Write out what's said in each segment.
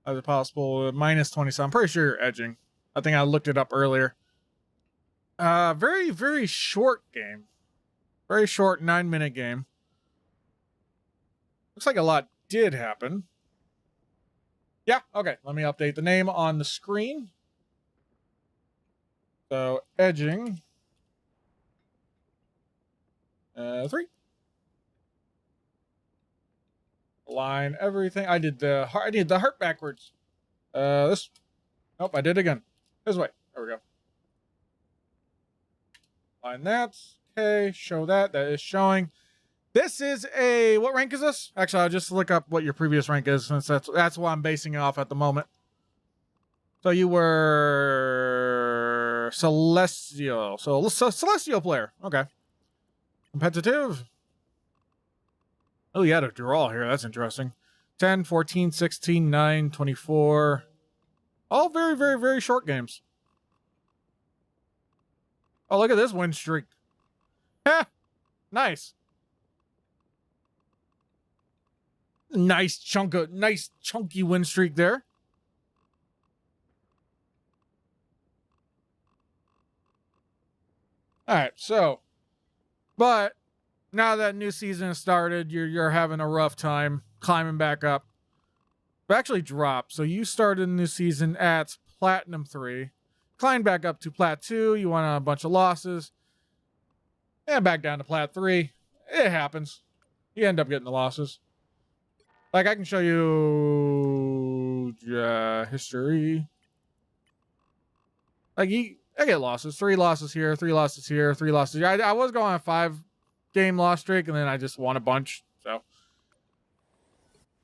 As it possible, minus 20. So I'm pretty sure you're edging. I think I looked it up earlier. Very, very short game. Very short 9-minute game. Looks like a lot did happen. Yeah, okay. Let me update the name on the screen. So, edging. 3. Align everything. I did the heart backwards. This. Nope, I did it again. This way. There we go. Align that. Okay, show that. That is showing. This is a, what rank is this? Actually, I'll just look up what your previous rank is, since that's what I'm basing it off at the moment. So you were Celestial. So Celestial player. Okay. Competitive. Oh, you had a draw here. That's interesting. 10, 14, 16, 9, 24. All very, very, very short games. Oh, look at this win streak. Heh. Nice. Nice chunky win streak there. All right, so, but now that new season has started, you're having a rough time climbing back up. But actually dropped. So you started a new season at Platinum 3, climbed back up to Plat 2. You won a bunch of losses, and back down to Plat 3. It happens. You end up getting the losses. Like, I can show you history. Like, I get losses. 3 losses here, 3 losses here, 3 losses here. I was going on a 5-game loss streak, and then I just won a bunch. So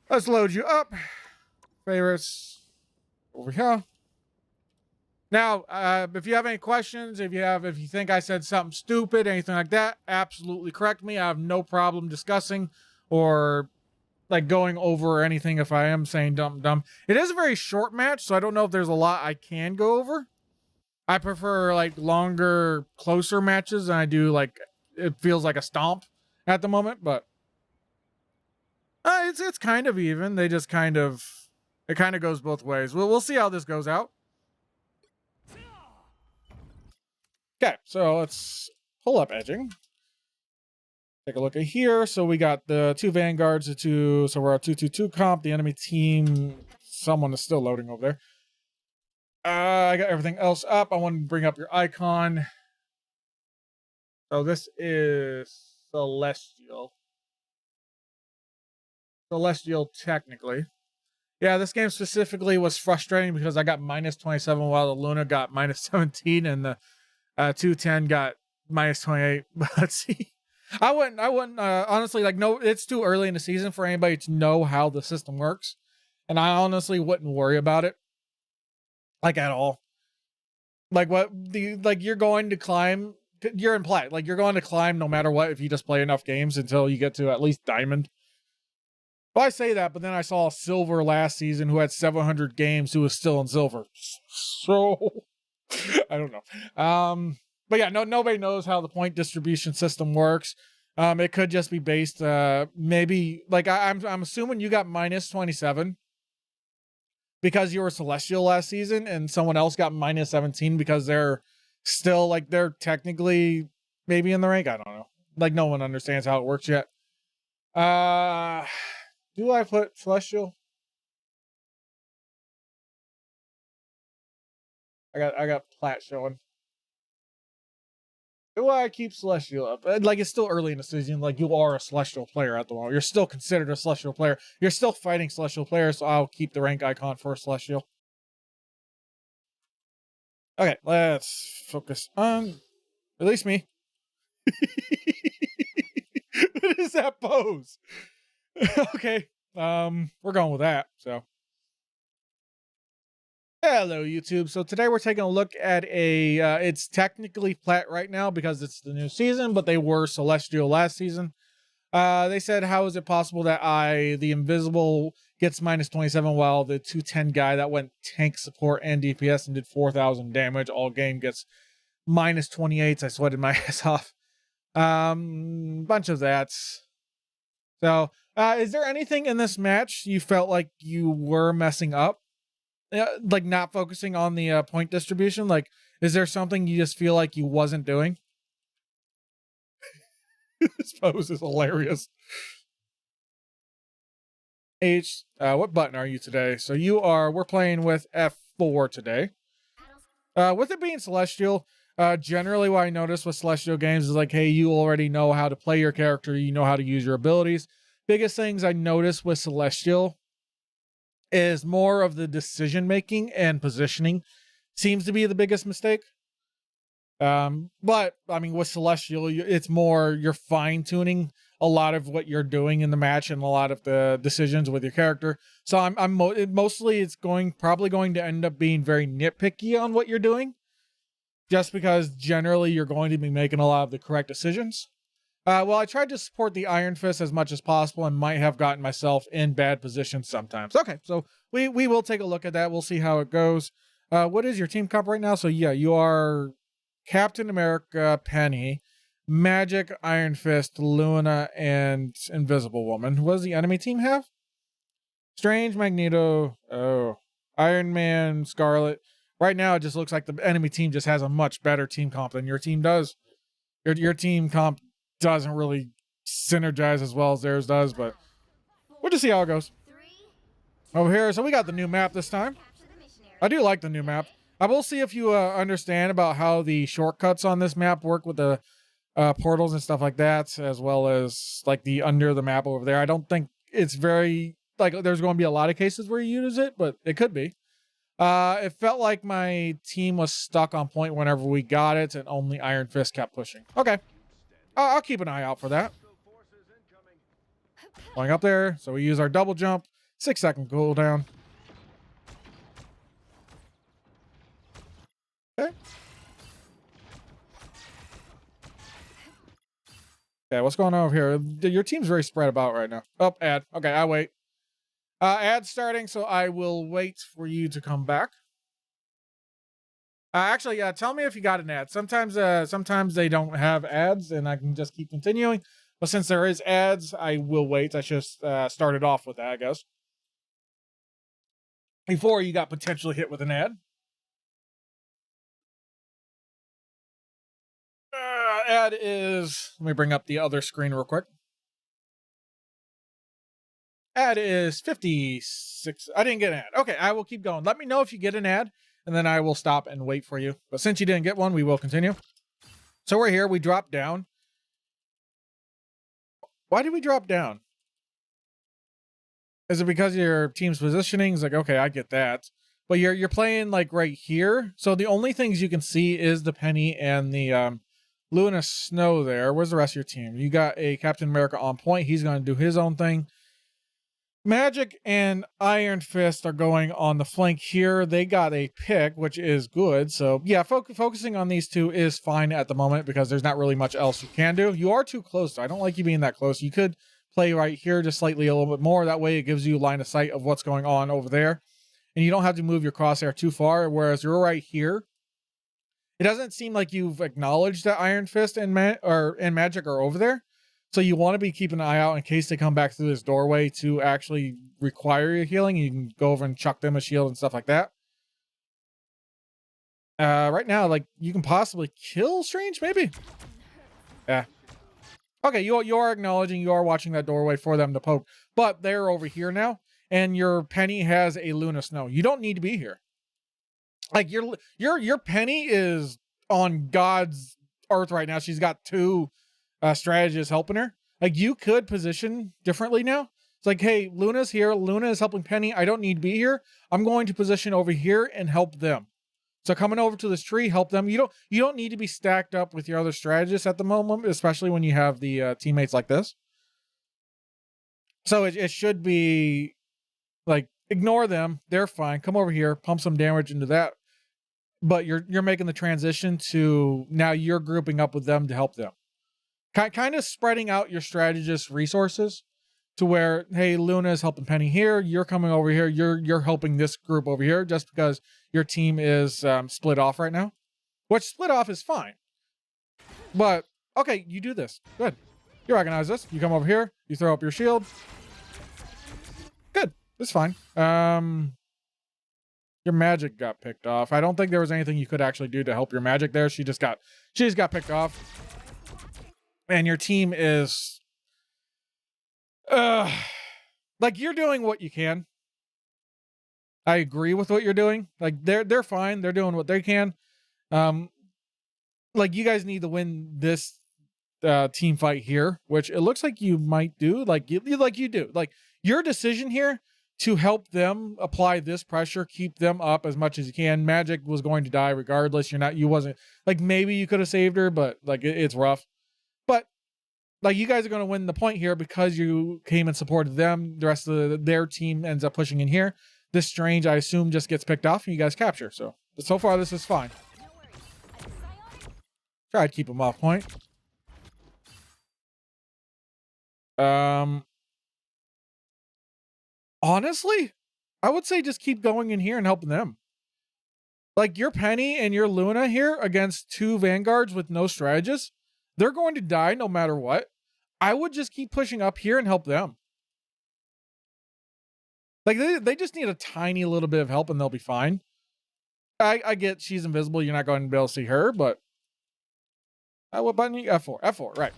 let's load you up. Favorites over here. Now, if you have any questions, if you think I said something stupid, anything like that, absolutely correct me. I have no problem discussing or like going over anything if I am saying dumb. It is a very short match, so I don't know if there's a lot I can go over. I prefer like longer, closer matches than I do like it feels like a stomp at the moment, but it's kind of even. They just it kind of goes both ways. We'll see how this goes out. Okay, so let's pull up edging. Take a look at here. So we got the 2 vanguards, so we're at 2-2-2 comp. The enemy team, someone is still loading over there. I got everything else up. I want to bring up your icon. So this is Celestial. Celestial, technically. Yeah, this game specifically was frustrating because I got minus 27 while the Luna got minus 17 and the 210 got minus 28. But let's see. I wouldn't honestly, like, no, it's too early in the season for anybody to know how the system works. And I honestly wouldn't worry about it. Like, at all. Like, you're going to climb, you're in plat. Like, you're going to climb no matter what if you just play enough games until you get to at least diamond. Well, I say that, but then I saw silver last season who had 700 games who was still in silver. So, I don't know. But yeah, nobody knows how the point distribution system works. It could just be based, maybe, like, I'm assuming you got minus 27 because you were Celestial last season and someone else got minus 17 because they're still, like, they're technically maybe in the rank. I don't know. Like, no one understands how it works yet. Do I put Celestial? I got Plat showing. Do I keep Celestial up? Like, it's still early in the season. Like, you are a Celestial player at the moment. You're still considered a Celestial player. You're still fighting Celestial players, so I'll keep the rank icon for Celestial. Okay, let's focus on release me. What is that pose? Okay, we're going with that. So, hello YouTube. So today we're taking a look at a. It's technically Plat right now because it's the new season, but they were Celestial last season. They said, how is it possible that the Invisible, gets minus 27 while the 210 guy that went tank support and DPS and did 4,000 damage all game gets minus 28? I sweated my ass off. Bunch of that. So Is there anything in this match you felt like you were messing up? Like not focusing on the point distribution? Like, is there something you just feel like you wasn't doing? This pose is hilarious. What button are you today? So we're playing with F4 today. With it being Celestial, generally what I notice with Celestial games is like, hey, you already know how to play your character, you know how to use your abilities. Biggest things I notice with Celestial is more of the decision making and positioning seems to be the biggest mistake. But I mean, with Celestial, it's more you're fine tuning a lot of what you're doing in the match and a lot of the decisions with your character. So mostly it's probably going to end up being very nitpicky on what you're doing, just because generally you're going to be making a lot of the correct decisions. Well, I tried to support the Iron Fist as much as possible and might have gotten myself in bad positions sometimes. Okay, so we will take a look at that. We'll see how it goes. What is your team comp right now? So yeah, you are Captain America, Penny, Magic, Iron Fist, Luna, and Invisible Woman. What does the enemy team have? Strange, Magneto, Iron Man, Scarlet. Right now, it just looks like the enemy team just has a much better team comp than your team does. Your team comp doesn't really synergize as well as theirs does, but we'll just see how it goes. Over here, so we got the new map this time. I do like the new map. I will see if you understand about how the shortcuts on this map work with the portals and stuff like that, as well as like the under the map over there. I don't think it's very, like, there's going to be a lot of cases where you use it, but it could be. It felt like my team was stuck on point whenever we got it, and only Iron Fist kept pushing. Okay. I'll keep an eye out for that. Going up there, so we use our double jump. 6-second cooldown. Okay. Okay, what's going on over here? Your team's very spread about right now. Oh, ad. Okay, I wait. Ad starting, so I will wait for you to come back. Actually, tell me if you got an ad. Sometimes they don't have ads, and I can just keep continuing. But since there is ads, I will wait. I just started off with that, I guess. Before you got potentially hit with an ad. Ad is... Let me bring up the other screen real quick. Ad is 56. I didn't get an ad. Okay, I will keep going. Let me know if you get an ad, and then I will stop and wait for you. But since you didn't get one, we will continue. So we're here. We dropped down. Why did we drop down? Is it because of your team's positioning? It's like, okay, I get that. But you're playing like right here. So the only things you can see is the Penny and the Luna Snow there. Where's the rest of your team? You got a Captain America on point. He's going to do his own thing. Magic and Iron Fist are going on the flank here. They got a pick, which is good. So yeah, focusing on these two is fine at the moment because there's not really much else you can do. You are too close, though. I don't like you being that close. You could play right here just slightly a little bit more. That way it gives you line of sight of what's going on over there. And you don't have to move your crosshair too far, whereas you're right here. It doesn't seem like you've acknowledged that Iron Fist and Magic are over there. So you want to be keeping an eye out in case they come back through this doorway to actually require your healing. You can go over and chuck them a shield and stuff like that. Right now, like, you can possibly kill Strange, maybe? Yeah. Okay, you are acknowledging, you are watching that doorway for them to poke. But they're over here now, and your Penny has a Luna Snow. You don't need to be here. Like, your Penny is on God's earth right now. She's got two strategists helping her. Like, you could position differently now. It's like, hey, Luna's here. Luna is helping Penny. I don't need to be here. I'm going to position over here and help them. So coming over to this tree, help them. You don't need to be stacked up with your other strategists at the moment, especially when you have the teammates like this. So it should be like, ignore them. They're fine. Come over here, pump some damage into that. But you're making the transition to now you're grouping up with them to help them. Kind of spreading out your strategist resources to where, hey, Luna is helping Penny here. You're coming over here. You're helping this group over here just because your team is split off right now. Which split off is fine. But, okay, you do this. Good. You recognize this. You come over here. You throw up your shield. It's fine. Your magic got picked off. I don't think there was anything you could actually do to help your magic there. She just got picked off. And your team is like, you're doing what you can. I agree with what you're doing. Like, they're fine. They're doing what they can. Like, you guys need to win this team fight here, which it looks like you might do. Like you do. Like, your decision here to help them apply this pressure, keep them up as much as you can. Magic was going to die regardless. You wasn't, like, maybe you could have saved her, but like it's rough. But like, you guys are going to win the point here because you came and supported them. The rest of their team ends up pushing in here. This Strange, I assume, just gets picked off and you guys capture. So far this is fine. Try to keep him off point. Honestly, I would say just keep going in here and helping them. Like, your Penny and your Luna here against two Vanguards with no strategists, they're going to die no matter what. I would just keep pushing up here and help them. Like, they just need a tiny little bit of help and they'll be fine. I get she's invisible. You're not going to be able to see her, but... what button? F4. F4, right.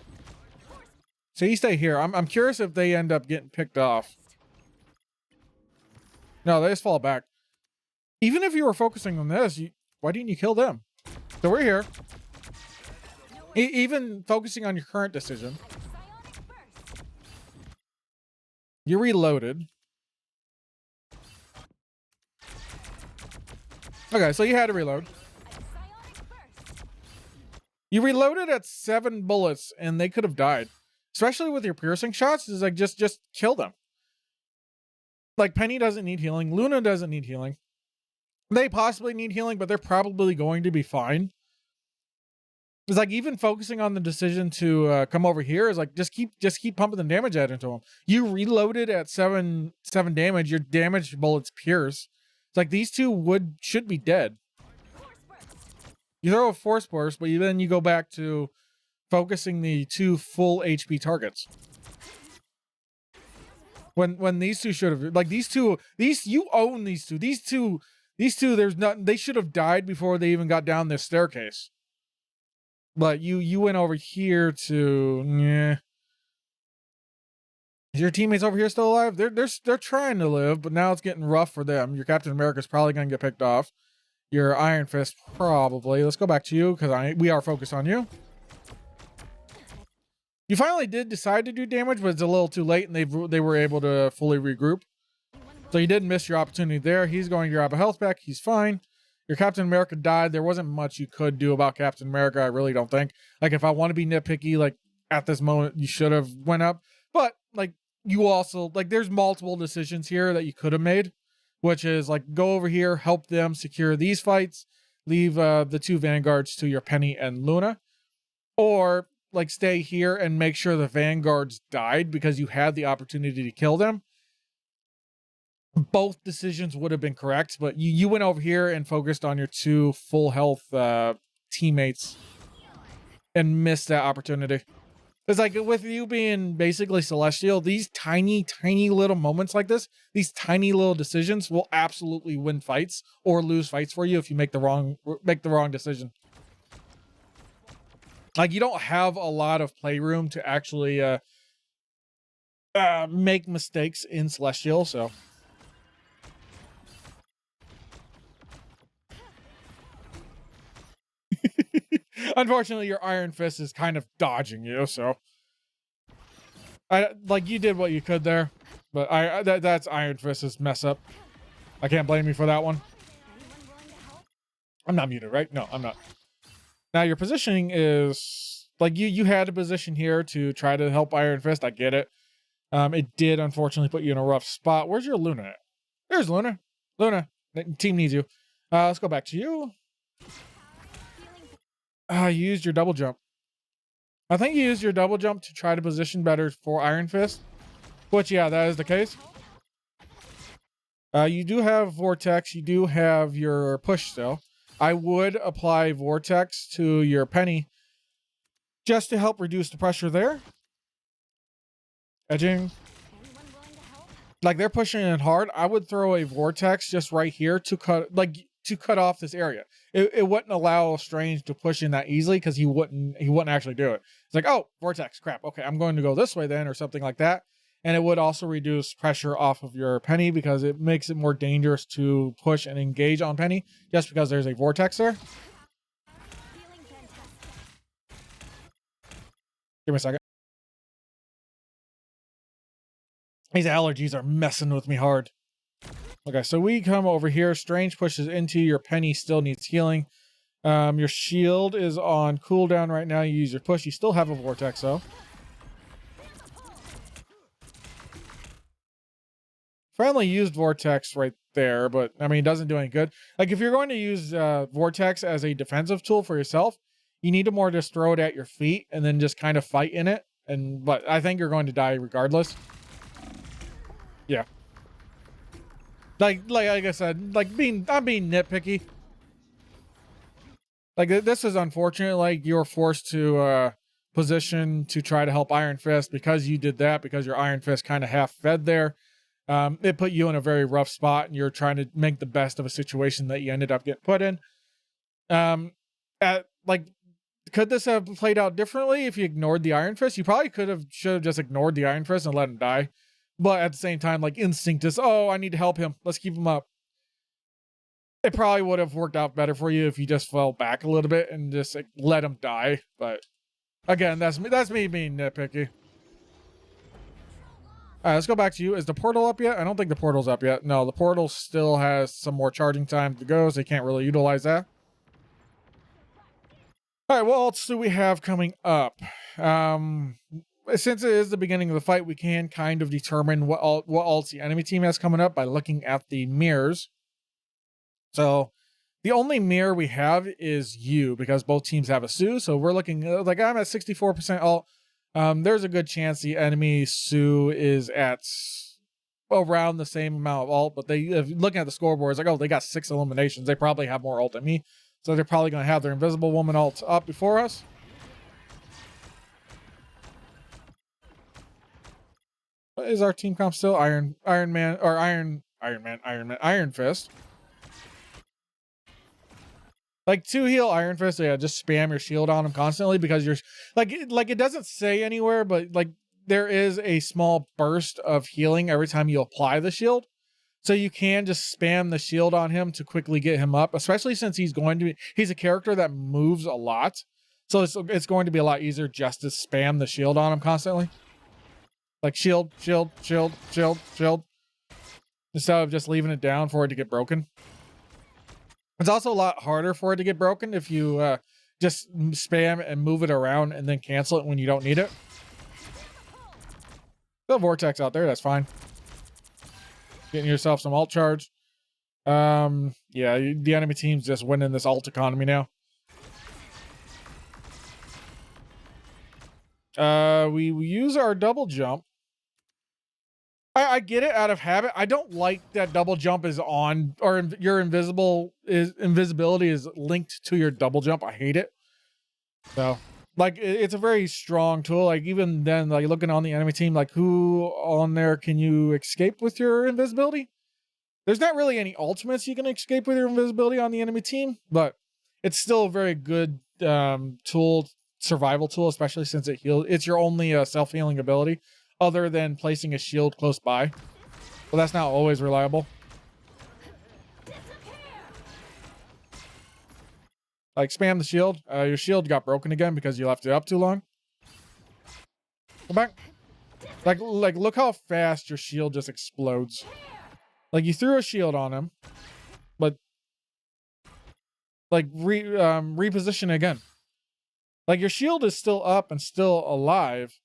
So you stay here. I'm curious if they end up getting picked off. No, they just fall back. Even if you were focusing on this, why didn't you kill them? So we're here. Even focusing on your current decision. You reloaded. Okay, so you had to reload. You reloaded at 7 bullets and they could have died. Especially with your piercing shots, is like, just kill them. Like, Penny doesn't need healing. Luna doesn't need healing. They possibly need healing, but they're probably going to be fine. It's like, even focusing on the decision to come over here is like, just keep pumping the damage out into them. You reloaded at 7 damage. Your damage bullets pierce. It's like, these two should be dead. You throw a force burst, but then you go back to focusing the 2 full HP targets. When these two should have, like, you own these two. These two, there's nothing, they should have died before they even got down this staircase. But you went over here to, yeah. Is your teammates over here still alive? They're trying to live, but now it's getting rough for them. Your Captain America's probably gonna get picked off. Your Iron Fist probably. Let's go back to you because we are focused on you. You finally did decide to do damage, but it's a little too late, and they were able to fully regroup. So you did miss your opportunity there. He's going to grab a health back. He's fine. Your Captain America died. There wasn't much you could do about Captain America, I really don't think. Like, if I want to be nitpicky, like, at this moment, you should have went up. But, like, you also, like, there's multiple decisions here that you could have made, which is, like, go over here, help them secure these fights, leave the 2 Vanguards to your Penny and Luna, or, like, stay here and make sure the Vanguards died because you had the opportunity to kill them. Both decisions would have been correct, but you went over here and focused on your 2 full health teammates and missed that opportunity. It's like, with you being basically Celestial, these tiny little moments like this, these tiny little decisions will absolutely win fights or lose fights for you if you make the wrong decision. Like, you don't have a lot of playroom to actually make mistakes in Celestial, so. Unfortunately, your Iron Fist is kind of dodging you, so. Like, you did what you could there, but that's Iron Fist's mess up. I can't blame you for that one. I'm not muted, right? No, I'm not. Now, your positioning is, like, you had a position here to try to help Iron Fist. I get it. It did, unfortunately, put you in a rough spot. Where's your Luna at? There's Luna. Luna, the team needs you. Let's go back to you. You used your double jump. I think you used your double jump to try to position better for Iron Fist. Which, yeah, that is the case. You do have Vortex. You do have your push still. I would apply Vortex to your Penny just to help reduce the pressure there. Edging. Like they're pushing it hard. I would throw a vortex just right here to cut off this area. It wouldn't allow Strange to push in that easily because he wouldn't actually do it. It's like, oh, vortex, crap. Okay, I'm going to go this way then, or something like that. And it would also reduce pressure off of your Penny because it makes it more dangerous to push and engage on Penny just because there's a vortex there. Give me a second. These allergies are messing with me hard. Okay, so we come over here. Strange pushes into your Penny, still needs healing. Your shield is on cooldown right now. You use your push. You still have a vortex though. Friendly used vortex right there, but I mean, it doesn't do any good. Like if you're going to use vortex as a defensive tool for yourself, you need to more just throw it at your feet and then just kind of fight in it. But I think you're going to die regardless. Yeah. Like I said, I'm being nitpicky. Like this is unfortunate. Like you're forced to position to try to help Iron Fist because you did that because your Iron Fist kind of half fed there. It put you in a very rough spot, and you're trying to make the best of a situation that you ended up getting put in. Could this have played out differently if you ignored the Iron Fist? You probably should have just ignored the Iron Fist and let him die. But at the same time, like instinct is, oh, I need to help him. Let's keep him up. It probably would have worked out better for you if you just fell back a little bit and just like, let him die. But again, that's me being nitpicky. All right, let's go back to you. Is the portal up yet? I don't think the portal's up yet. No, the portal still has some more charging time to go, so you can't really utilize that. All right, what else do we have coming up? Since it is the beginning of the fight, we can kind of determine what ults the enemy team has coming up by looking at the mirrors. So the only mirror we have is you because both teams have a Sue. So we're looking like I'm at 64% ult. There's a good chance the enemy Sue is at around the same amount of ult, but looking at the scoreboard, it's like, oh, they got 6 eliminations. They probably have more ult than me. So they're probably going to have their Invisible Woman ult up before us. What is our team comp still? Iron Fist. Like to heal Iron Fist, yeah, just spam your shield on him constantly because you're like it doesn't say anywhere, but like there is a small burst of healing every time you apply the shield. So you can just spam the shield on him to quickly get him up, especially since he's a character that moves a lot. So it's going to be a lot easier just to spam the shield on him constantly. Like shield, shield, shield, shield, shield. Instead of just leaving it down for it to get broken. It's also a lot harder for it to get broken if you just spam and move it around and then cancel it when you don't need it. The vortex out there, that's fine. Getting yourself some ult charge. Yeah, the enemy team's just winning this ult economy now. We use our double jump. I get it out of habit. I don't like that double jump is on, or your invisibility is linked to your double jump. I hate it. So, like, it's a very strong tool. Like, even then, like, looking on the enemy team, like, who on there can you escape with your invisibility? There's not really any ultimates you can escape with your invisibility on the enemy team, but it's still a very good survival tool, especially since it heals. It's your only self-healing ability, other than placing a shield close by. Well, that's not always reliable. Like, spam the shield. Your shield got broken again because you left it up too long. Go back. Like, look how fast your shield just explodes. Like, you threw a shield on him, but like reposition it again. Like, your shield is still up and still alive,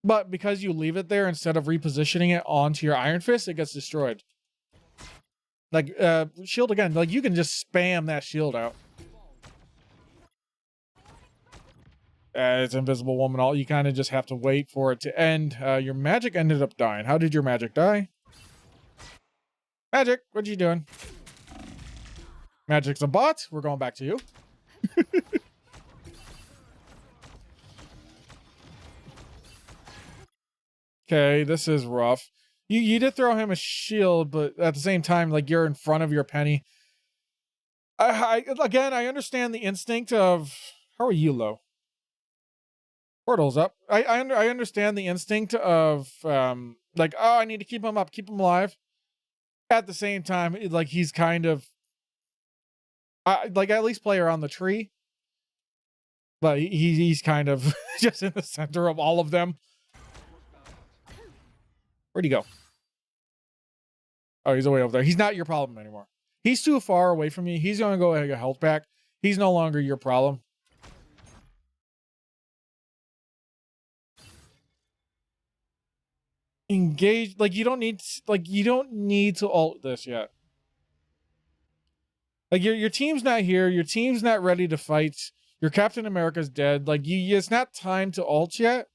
but because you leave it there instead of repositioning it onto your Iron Fist, it gets destroyed. Like, shield again. Like, you can just spam that shield out. It's Invisible Woman ult. You kind of just have to wait for it to end. Your magic ended up dying. How did your magic die? Magic, what you doing? Magic's a bot. We're going back to you. Okay, this is rough. You did throw him a shield, but at the same time, like, you're in front of your Penny. Again, I understand the instinct of, how are you low? Portal's up. I understand the instinct of like, oh, I need to keep him up, keep him alive. At the same time, like, he's kind of like, at least play around the tree. But he's kind of just in the center of all of them. Where'd he go? Oh, he's way over there. He's not your problem anymore. He's too far away from you. He's gonna go and get health back. He's no longer your problem. Engage, like, you don't need to ult this yet. Like, your team's not here. Your team's not ready to fight. Your Captain America's dead. Like, it's not time to ult yet.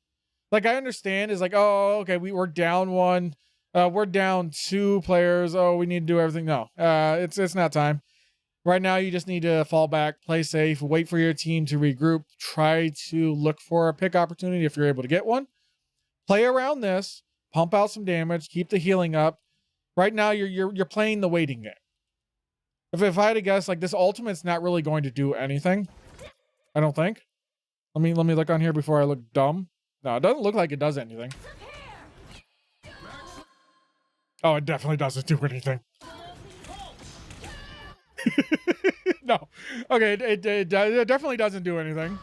Like, I understand. It's like, oh, okay, we're down one. We're down 2 players. Oh, we need to do everything. No, it's not time. Right now, you just need to fall back, play safe, wait for your team to regroup, try to look for a pick opportunity if you're able to get one. Play around this, pump out some damage, keep the healing up. Right now, you're playing the waiting game. If I had to guess, like, this ultimate's not really going to do anything. I don't think. Let me look on here before I look dumb. No, it doesn't look like it does anything. Oh, it definitely doesn't do anything. No. Okay, it definitely doesn't do anything.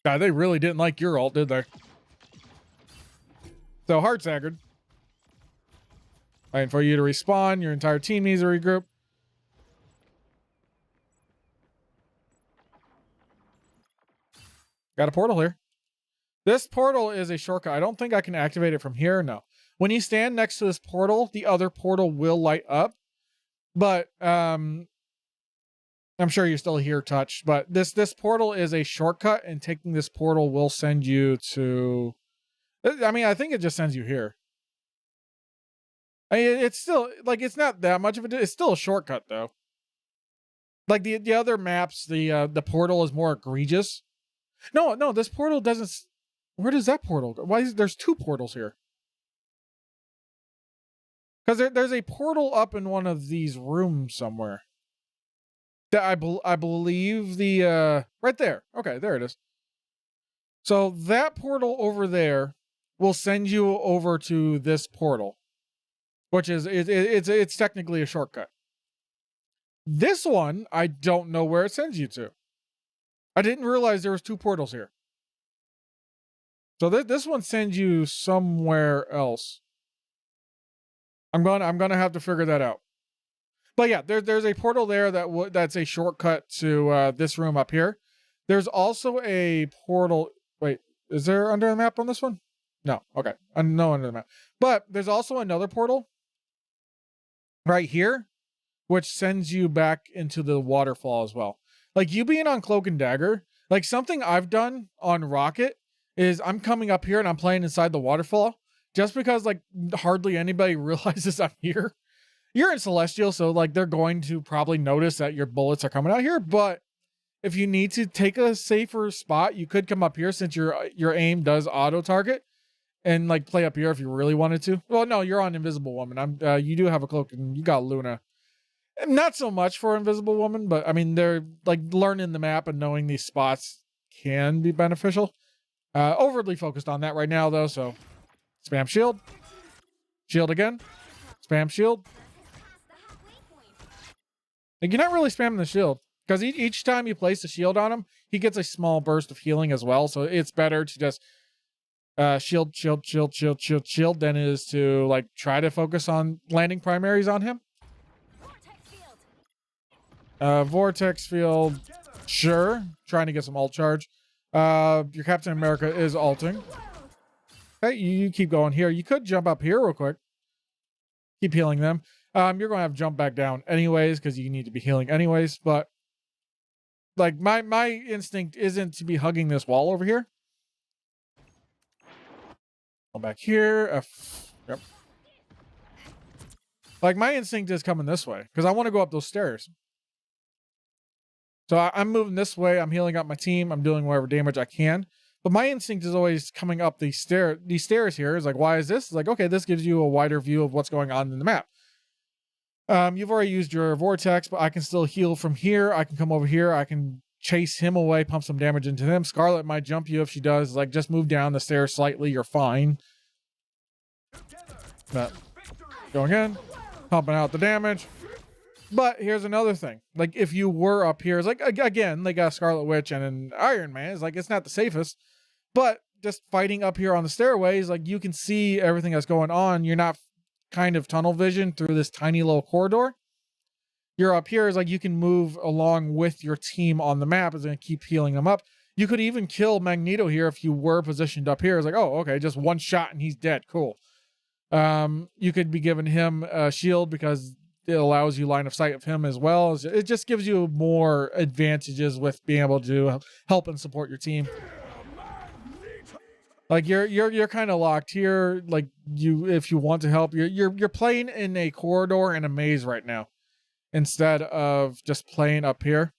God, they really didn't like your ult, did they? So, hard staggered. Waiting for you to respawn. Your entire team needs to regroup. Got a portal here. This portal is a shortcut. I don't think I can activate it from here. No. When you stand next to this portal, the other portal will light up. But I'm sure you still hear touch. But this portal is a shortcut, and taking this portal will send you to... I mean, I think it just sends you here. I mean, it's still, like, it's not that much of a... It's still a shortcut, though. Like, the other maps, the portal is more egregious. No, this portal doesn't... Where does that portal go? Why there's 2 portals here? Because there's a portal up in one of these rooms somewhere. That I believe the... right there. Okay, there it is. So that portal over there will send you over to this portal. Which is... It's technically a shortcut. This one, I don't know where it sends you to. I didn't realize there was 2 portals here. So this one sends you somewhere else. I'm gonna have to figure that out. But yeah, there's a portal there that's a shortcut to this room up here. There's also a portal. Wait, is there under the map on this one? No. Okay, no under the map. But there's also another portal right here, which sends you back into the waterfall as well. Like, you being on Cloak and Dagger, like, something I've done on Rocket is I'm coming up here and I'm playing inside the waterfall just because, like, hardly anybody realizes I'm here. You're in Celestial, so, like, they're going to probably notice that your bullets are coming out here, but if you need to take a safer spot, you could come up here since your aim does auto target and, like, play up here if you really wanted to. Well, no, you're on Invisible Woman. You do have a cloak and you got Luna. Not so much for Invisible Woman, but I mean, they're, like, learning the map and knowing these spots can be beneficial. Overly focused on that right now, though, so spam shield. Shield again. Spam shield. Like, you're not really spamming the shield because each time you place the shield on him, he gets a small burst of healing as well. So it's better to just shield than it is to, like, try to focus on landing primaries on him. Vortex field, sure. Trying to get some ult charge. Your Captain America is ulting. Hey, you keep going here. You could jump up here real quick. Keep healing them. You're going to have to jump back down anyways because you need to be healing anyways. But, like, my instinct isn't to be hugging this wall over here. Go back here. Yep. Like, my instinct is coming this way because I want to go up those stairs. So I'm moving this way. I'm healing up my team. I'm doing whatever damage I can. But my instinct is always coming up these stairs here. Is like, why is this? It's like, okay, this gives you a wider view of what's going on in the map. You've already used your vortex, but I can still heal from here. I can come over here. I can chase him away, pump some damage into him. Scarlet might jump you if she does. Like, just move down the stairs slightly. You're fine. But going in, pumping out the damage. But here's another thing. Like, if you were up here, it's like, again, they got Scarlet Witch and an Iron Man. It's like, it's not the safest. But just fighting up here on the stairways, like, you can see everything that's going on. You're not kind of tunnel vision through this tiny little corridor. You're up here, is like, you can move along with your team on the map. It's going to keep healing them up. You could even kill Magneto here if you were positioned up here. It's like, oh, okay, just one shot and he's dead. Cool. You could be giving him a shield because it allows you line of sight of him as well. It just gives you more advantages with being able to help and support your team. Like, you're kind of locked here. Like, if you want to help, you're playing in a corridor and a maze right now, instead of just playing up here.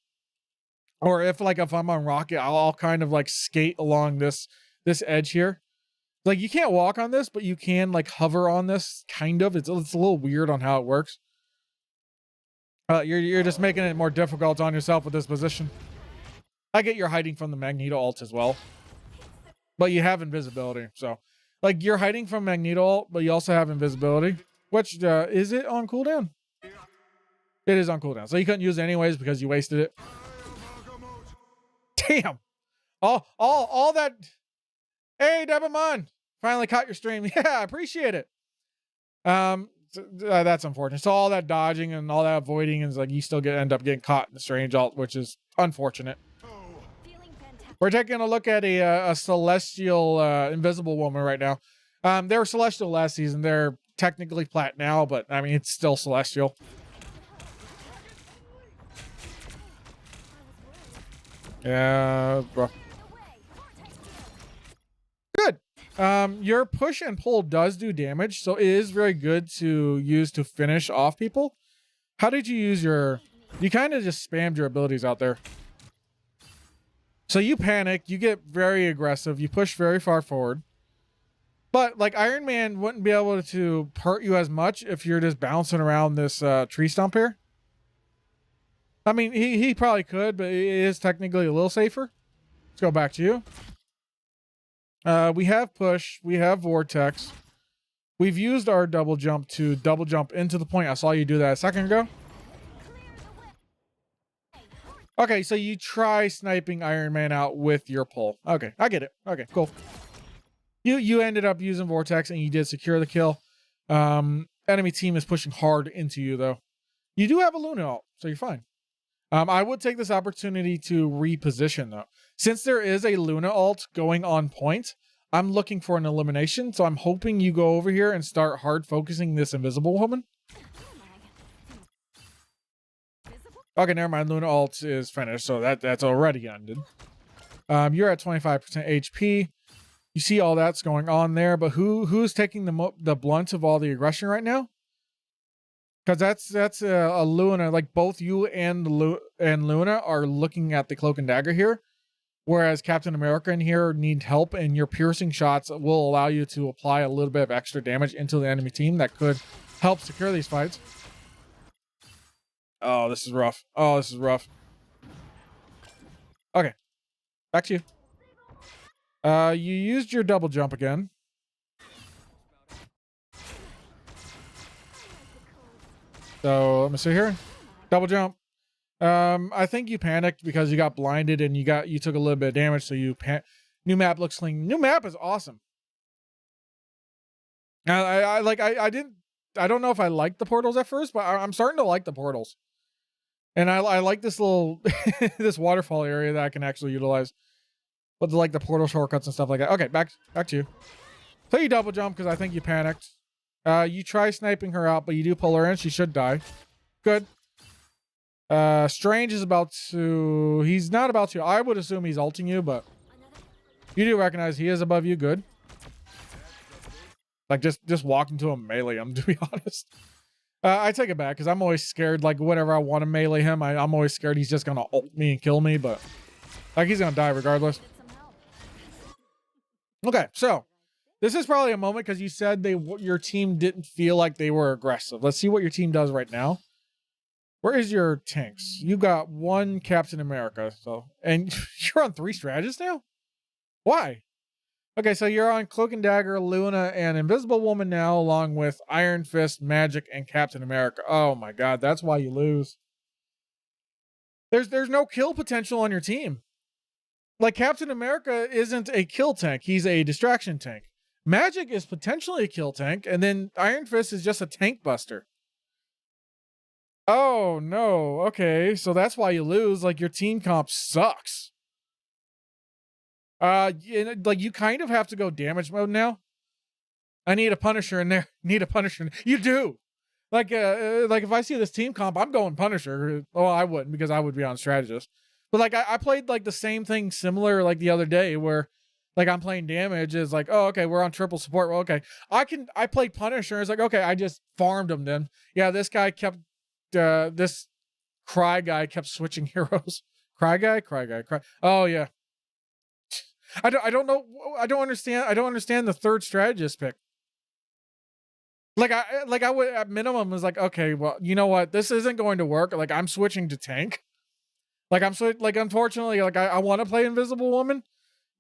Or if I'm on Rocket, I'll kind of like skate along this edge here. Like, you can't walk on this, but you can like hover on this, kind of. It's a little weird on how it works. You're just making it more difficult on yourself with this position. I get you're hiding from the Magneto ult as well, but you have invisibility. So, like, you're hiding from Magneto ult, but you also have invisibility. Which is it on cooldown? It is on cooldown, so you couldn't use it anyways because you wasted it. Damn! All that. Hey, Devamon! Finally caught your stream. Yeah, I appreciate it. That's unfortunate. So all that dodging and all that avoiding is like, you still end up getting caught in the strange ult, which is unfortunate. We're taking a look at a celestial invisible woman right now. They were celestial last season. They're technically plat now, but I mean, it's still celestial. Yeah, bro. Good. Your push and pull does do damage, so it is very good to use to finish off people. How did you use your... You kind of just spammed your abilities out there. So you panic, you get very aggressive, you push very far forward. But, like, Iron Man wouldn't be able to hurt you as much if you're just bouncing around this tree stump here. I mean, he probably could, but it is technically a little safer. Let's go back to you. We have push, we have vortex. We've used our double jump to double jump into the point. I saw you do that a second ago. Okay, so you try sniping Iron Man out with your pull. Okay, I get it. Okay, cool. You ended up using vortex and you did secure the kill. Enemy team is pushing hard into you though. You do have a Luna ult, so you're fine. I would take this opportunity to reposition though. Since there is a Luna ult going on point, I'm looking for an elimination, so I'm hoping you go over here and start hard focusing this invisible woman. Okay, never mind. Luna ult is finished, so that's already ended. You're at 25% HP. You see all that's going on there, but who's taking the blunt of all the aggression right now? Because that's a Luna. Like, both you and Luna are looking at the cloak and dagger here, whereas Captain America in here need help, and your piercing shots will allow you to apply a little bit of extra damage into the enemy team that could help secure these fights. Oh, this is rough. Oh, this is rough. Okay, back to you. You used your double jump again. So let me see here. Double jump. I think you panicked because you got blinded and you took a little bit of damage. So new map looks clean. New map is awesome. I don't know if I liked the portals at first, but I'm starting to like the portals. And I like this little this waterfall area that I can actually utilize. But like the portal shortcuts and stuff like that. Okay, back to you. So you double jump because I think you panicked. You try sniping her out, but you do pull her in. She should die. Good. Strange is about to... He's not about to. I would assume he's ulting you, but you do recognize he is above you. Good. Like, just walk into him, melee him, to be honest. I take it back because I'm always scared. Like, whenever I want to melee him, I'm always scared he's just going to ult me and kill me, but like, he's going to die regardless. Okay, so this is probably a moment because you said your team didn't feel like they were aggressive. Let's see what your team does right now. Where is your tanks? You got one Captain America, so and you're on 3 strategists now? Why? Okay, so you're on Cloak and Dagger, Luna, and Invisible Woman now, along with Iron Fist, Magic, and Captain America. Oh my god, that's why you lose. There's no kill potential on your team. Like, Captain America isn't a kill tank, he's a distraction tank. Magic is potentially a kill tank, and then Iron Fist is just a tank buster. Oh no, okay, so that's why you lose. Like, your team comp sucks. Like, you kind of have to go damage mode now. I need a Punisher in there. Need a Punisher. You do. Like if I see this team comp, I'm going Punisher. Oh, I wouldn't because I would be on strategist. But like I played like the same thing similar like the other day where like I'm playing damage is like, oh, okay, we're on triple support. Well, okay. I played Punisher. It's like, okay, I just farmed him then. Yeah, this guy kept this Cry guy kept switching heroes. Cry guy. Oh yeah. I don't know. I don't understand the third strategist pick. Like I would at minimum was like, okay, well, you know what? This isn't going to work. Like, I'm switching to tank. Like, unfortunately, like I want to play Invisible Woman,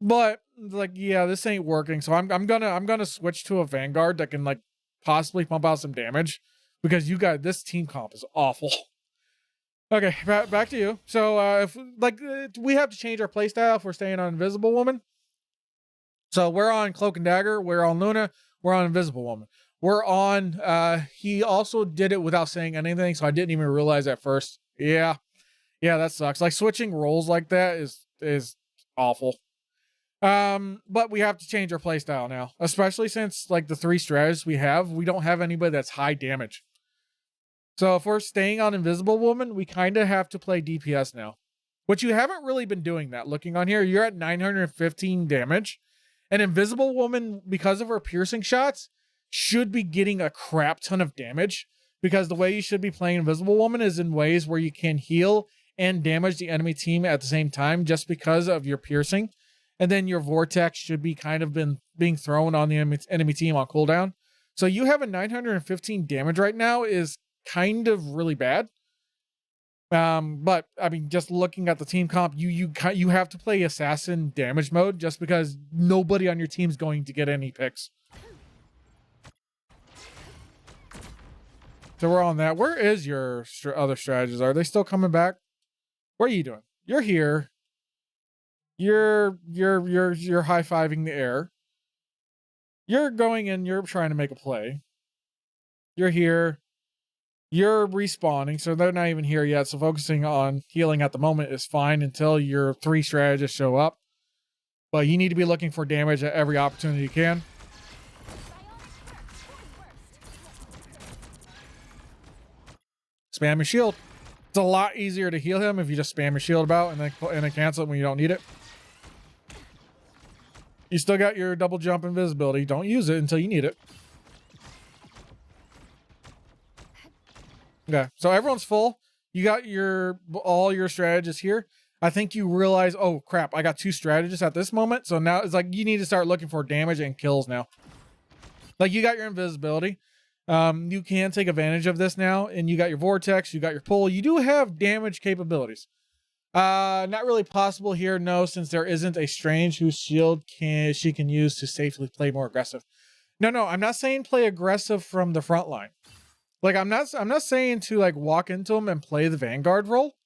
but like, yeah, this ain't working. So I'm gonna switch to a Vanguard that can like possibly pump out some damage because you got this team comp is awful. Okay, back to you. So if like we have to change our playstyle if we're staying on Invisible Woman. So we're on Cloak and Dagger, we're on Luna, we're on Invisible Woman. We're on he also did it without saying anything, so I didn't even realize at first. Yeah, that sucks. Like, switching roles like that is awful. But we have to change our playstyle now, especially since like the 3 strategies we don't have anybody that's high damage. So if we're staying on Invisible Woman, we kind of have to play DPS now, which you haven't really been doing that. Looking on here, you're at 915 damage, and Invisible Woman, because of her piercing shots, should be getting a crap ton of damage, because the way you should be playing Invisible Woman is in ways where you can heal and damage the enemy team at the same time just because of your piercing. And then your Vortex should be kind of being thrown on the enemy team on cooldown. So you have a 915 damage right now is kind of really bad. But I mean, just looking at the team comp, you have to play assassin damage mode just because nobody on your team is going to get any picks. So we're on that. Where is your other strategies? Are they still coming back? What are you doing? You're here. You're high-fiving the air. You're going in, you're trying to make a play. You're here. You're respawning, so they're not even here yet. So focusing on healing at the moment is fine until your 3 strategists show up. But you need to be looking for damage at every opportunity you can. Spam your shield. It's a lot easier to heal him if you just spam your shield about and then cancel it when you don't need it. You still got your double jump invisibility. Don't use it until you need it. Okay, so everyone's full. You got all your strategists here. I think you realize, oh crap, I got 2 strategists at this moment. So now it's like you need to start looking for damage and kills now. Like, you got your invisibility. You can take advantage of this now, and you got your vortex, you got your pull. You do have damage capabilities. Not really possible here, no, since there isn't a strange whose shield she can use to safely play more aggressive. No, I'm not saying play aggressive from the front line. Like, I'm not saying to like walk into them and play the Vanguard role,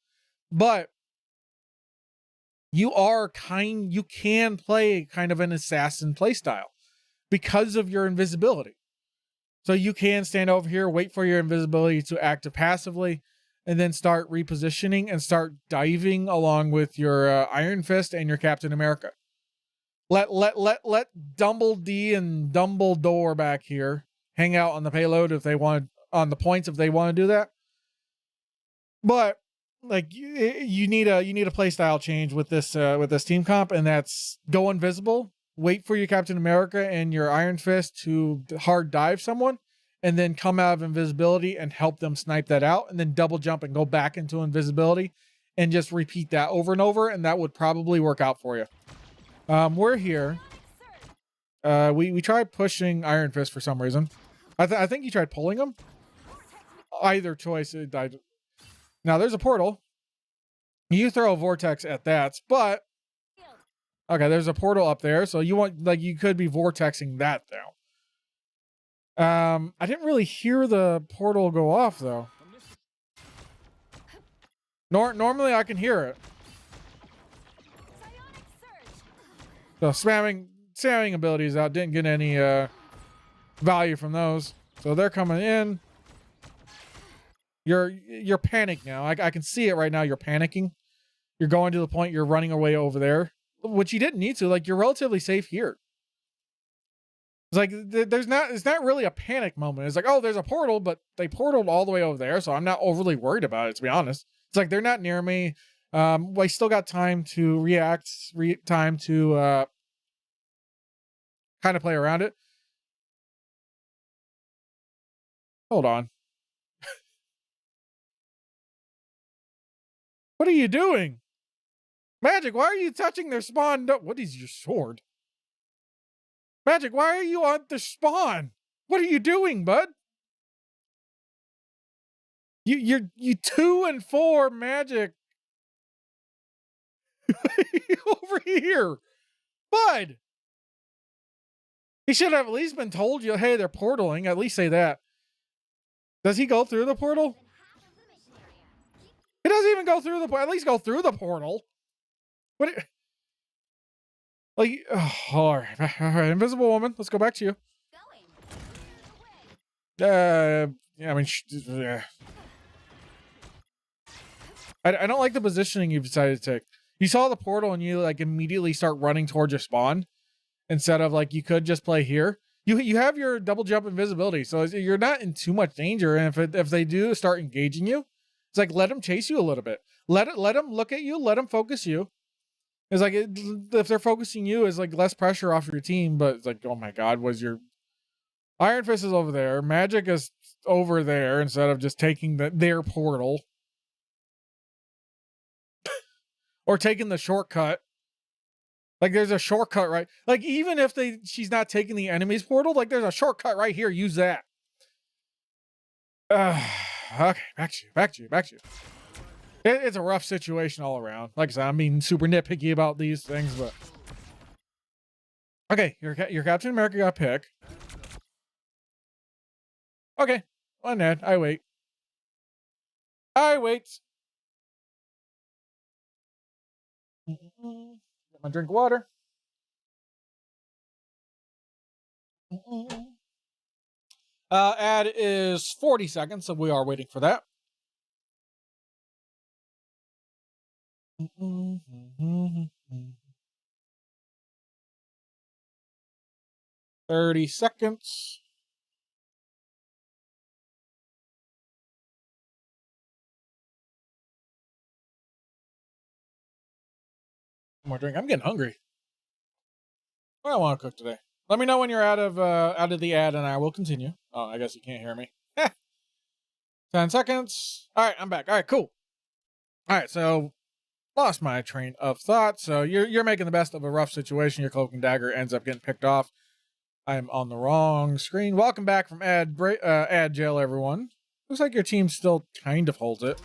but you can play kind of an assassin playstyle because of your invisibility. So you can stand over here, wait for your invisibility to active passively, and then start repositioning and start diving along with your Iron Fist and your Captain America. Let Dumbledore and Dumbledore back here hang out on the payload if they want, on the points if they want to do that. But like you need a play style change with this team comp, and that's go invisible, wait for your Captain America and your Iron Fist to hard dive someone, and then come out of invisibility and help them snipe that out, and then double jump and go back into invisibility and just repeat that over and over, and that would probably work out for you. We're here. We tried pushing Iron Fist for some reason. I think you tried pulling him. Either choice, it died. Now there's a portal. You throw a vortex at that, but okay, there's a portal up there, so you want like you could be vortexing that now. I didn't really hear the portal go off though. Normally I can hear it. So spamming abilities out, didn't get any value from those. So they're coming in. You're panicked now. I can see it right now. You're panicking. You're going to the point you're running away over there, which you didn't need to. Like you're relatively safe here. It's like it's not really a panic moment. It's like, oh, there's a portal, but they portaled all the way over there, so I'm not overly worried about it, to be honest. It's like they're not near me. I still got time to react, time to kind of play around it. Hold on. What are you doing? Magic, why are you touching their spawn? What is your sword? Magic, why are you on the spawn? What are you doing, bud? You 2 and 4 Magic. Over here. Bud. He should have at least been told you, hey, they're portaling. At least say that. Does he go through the portal? He doesn't even go through the portal. At least go through the portal. What? Like, oh, all right, Invisible Woman. Let's go back to you. Yeah, I mean, I don't like the positioning you've decided to take. You saw the portal and you like immediately start running towards your spawn instead of like you could just play here. You have your double jump invisibility, so you're not in too much danger. And if they do start engaging you, it's like let them chase you a little bit. Let them look at you. Let them focus you. It's like if they're focusing you, it's like less pressure off your team. But it's like, oh my god, was your Iron Fist is over there, Magic is over there instead of just taking their portal or taking the shortcut. Like there's a shortcut, right? Like even if she's not taking the enemy's portal, like there's a shortcut right here. Use that. Okay, back to you. It's a rough situation all around. Like I said, I'm being super nitpicky about these things, but okay, your Captain America got picked. Okay, on that, I wait. Get my drink of water. Ad is 40 seconds, so we are waiting for that. 30 seconds. More drink. I'm getting hungry. What do I want to cook today? Let me know when you're out of the ad, and I will continue. Oh, I guess you can't hear me. 10 seconds. All right, I'm back. All right, cool. All right, so lost my train of thought. So you're making the best of a rough situation. Your Cloak and Dagger ends up getting picked off. I'm on the wrong screen. Welcome back from ad jail, everyone. Looks like your team still kind of holds it.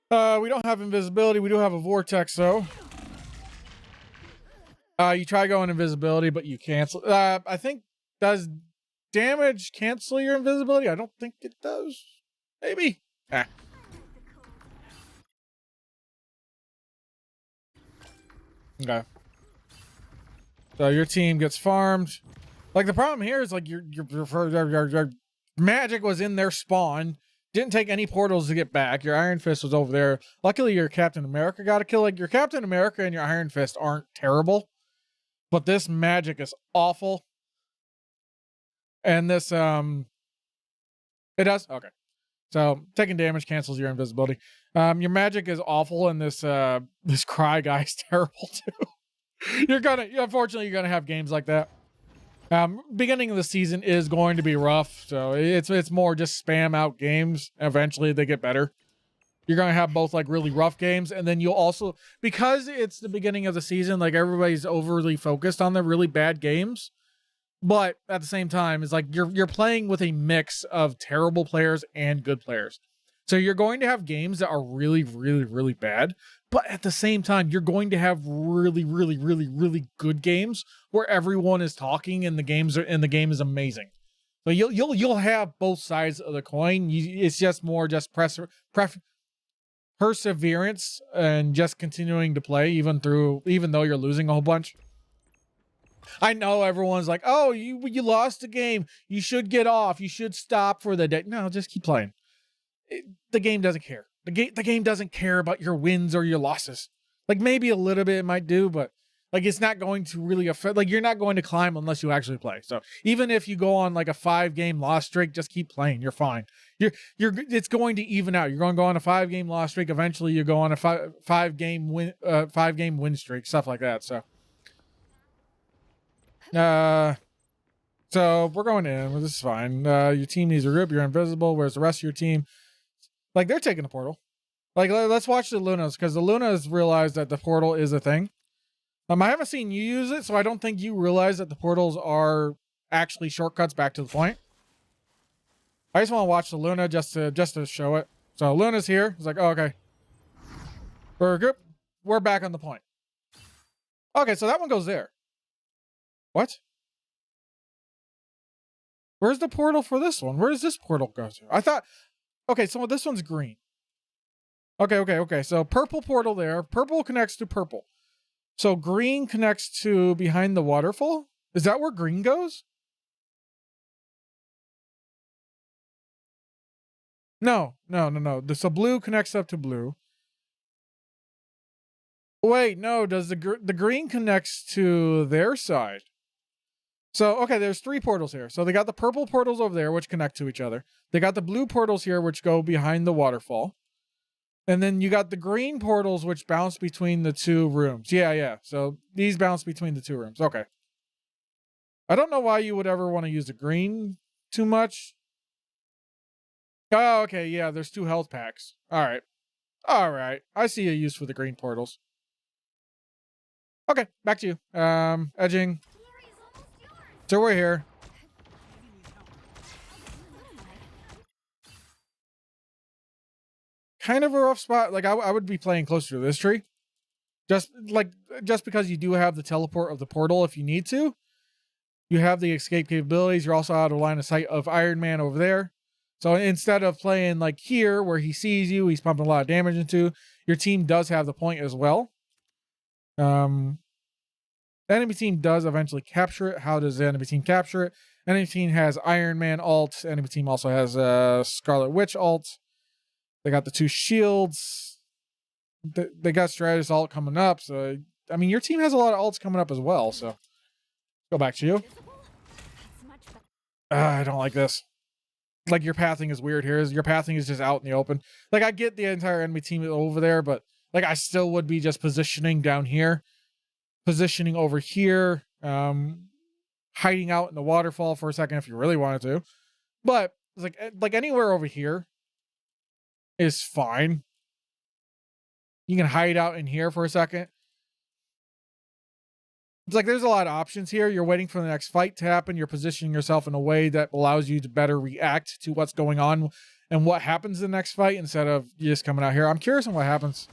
We don't have invisibility. We do have a vortex, though. You try going invisibility, but you cancel. I think does damage cancel your invisibility? I don't think it does. Maybe. Okay. So your team gets farmed. Like the problem here is like your Magic was in their spawn. Didn't take any portals to get back. Your Iron Fist was over there. Luckily, your Captain America got a kill. Like your Captain America and your Iron Fist aren't terrible, but this Magic is awful. And this it does okay. So taking damage cancels your invisibility. Your Magic is awful, and this Cry guy is terrible too. Unfortunately, you're gonna have games like that. Beginning of the season is going to be rough, so it's more just spam out games. Eventually, they get better. You're going to have both like really rough games, and then you'll also, because it's the beginning of the season, like everybody's overly focused on the really bad games. But at the same time, it's like you're playing with a mix of terrible players and good players. So you're going to have games that are really, really, really bad, but at the same time, you're going to have really, really, really, really good games where everyone is talking and the game is amazing. So you'll have both sides of the coin. It's just more just perseverance and just continuing to play even though you're losing a whole bunch. I know everyone's like, "Oh, you lost the game. You should get off. You should stop for the day." No, just keep playing. The game doesn't care. The game doesn't care about your wins or your losses. Like maybe a little bit it might do, but like it's not going to really affect. Like you're not going to climb unless you actually play. So even if you go on like a 5-game loss streak, just keep playing. You're fine. It's going to even out. You're going to go on a 5-game loss streak. Eventually, you go on a five-game win streak, stuff like that. So. So we're going in. This is fine. Your team needs a rip. You're invisible. Where's the rest of your team? Like they're taking the portal. Like let's watch the Lunas because the Lunas realize that the portal is a thing. I haven't seen you use it, so I don't think you realize that the portals are actually shortcuts back to the point. I just want to watch the Luna just to show it. So Luna's here. It's like, oh, okay. We're back on the point. Okay, so that one goes there. What? Where's the portal for this one? Where does this portal go to? I thought, okay, so this one's green. Okay. So purple portal there. Purple connects to purple. So green connects to behind the waterfall? Is that where green goes? No. So blue connects up to blue. Wait, no, does the green connects to their side? So, okay, there's 3 portals here. So they got the purple portals over there, which connect to each other. They got the blue portals here, which go behind the waterfall. And then you got the green portals, which bounce between the 2 rooms. Yeah. So these bounce between the 2 rooms. Okay. I don't know why you would ever want to use the green too much. Oh, okay. Yeah, there's 2 health packs. All right. I see a use for the green portals. Okay, back to you. Edging. So we're here. Kind of a rough spot. Like I would be playing closer to this tree. Just because you do have the teleport of the portal if you need to. You have the escape capabilities. You're also out of line of sight of Iron Man over there. So instead of playing like here where he sees you, he's pumping a lot of damage into, your team does have the point as well. The enemy team does eventually capture it. How does the enemy team capture it? Enemy team has Iron Man ult. Enemy team also has Scarlet Witch ult. They got the 2 shields. They got Stratus ult coming up. So, I mean, your team has a lot of ults coming up as well. So, go back to you. I don't like this. Like, your pathing is weird here. Your pathing is just out in the open. Like, I get the entire enemy team over there, but, like, I still would be just positioning down here. Positioning over here. Hiding out in the waterfall for a second if you really wanted to. But, it's like anywhere over here is fine. You can hide out in here for a second. It's like there's a lot of options here. You're waiting for the next fight to happen. You're positioning yourself in a way that allows you to better react to what's going on and what happens in the next fight instead of you just coming out here. I'm curious on what happens.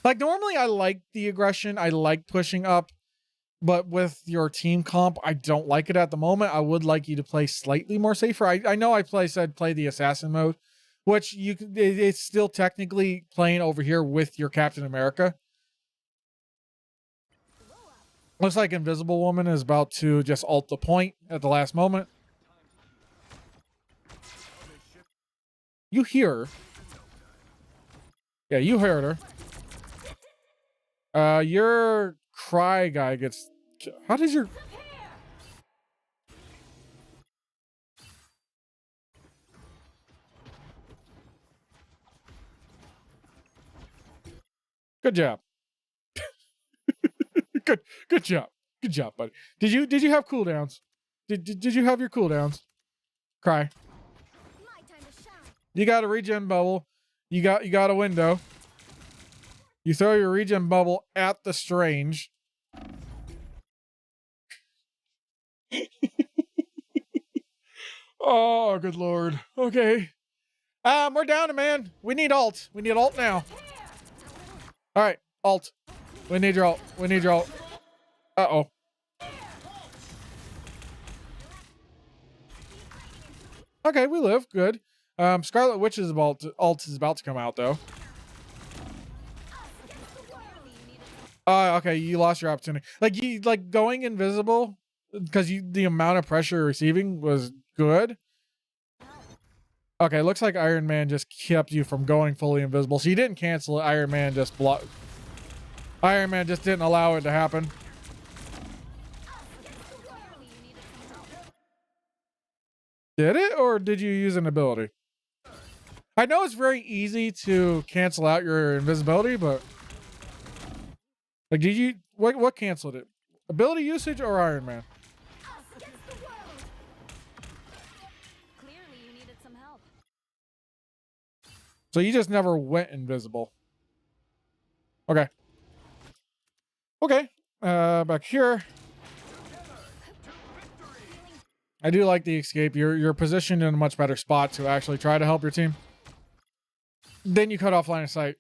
Like normally I like the aggression. I like pushing up. But with your team comp, I don't like it at the moment. I would like you to play slightly more safer. I know I said play the assassin mode, which it's still technically playing over here with your Captain America. Looks like Invisible Woman is about to just ult the point at the last moment. You hear her. Yeah, you heard her. Your cry guy gets... How does your... Good job. Good job. Good job, buddy. Did you have cooldowns? Did you have your cooldowns? Cry. You got a regen bubble. You got a window. You throw your regen bubble at the Strange. Oh, good lord. Okay. We're down to man. We need alt. We need alt now. All right, alt. We need your alt. We need your alt. Uh-oh. Okay, we live. Good. Scarlet Witch's alt is about to come out, though. Okay, you lost your opportunity. Like going invisible because the amount of pressure you're receiving was good. Okay, looks like Iron Man just kept you from going fully invisible. So you didn't cancel it. Iron Man just didn't allow it to happen. Did it, or did you use an ability? I know it's very easy to cancel out your invisibility, but like, did you what canceled it? Ability usage or Iron Man? Clearly, you needed some help. So you just never went invisible. Okay. Okay. Back here. I do like the escape. You're positioned in a much better spot to actually try to help your team. Then you cut off line of sight.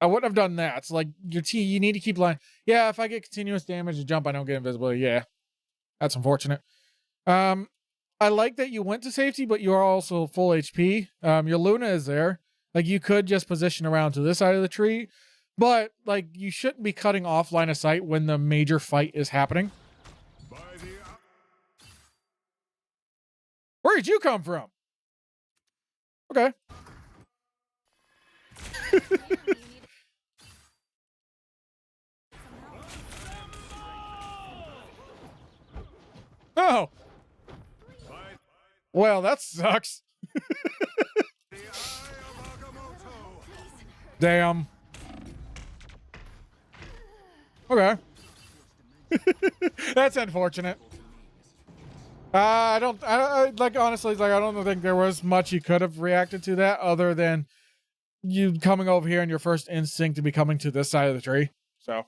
I wouldn't have done that. It's like your team, you need to keep line. Yeah, if I get continuous damage to jump, I don't get invisibility. Yeah. That's unfortunate. I like that you went to safety, but you are also full HP. Your Luna is there. Like, you could just position around to this side of the tree, but like, you shouldn't be cutting off line of sight when the major fight is happening. Where did you come from? Okay. Oh. Well, that sucks. Damn. Okay. That's unfortunate. I like, honestly, like, I don't think there was much you could have reacted to that other than you coming over here and your first instinct to be coming to this side of the tree. So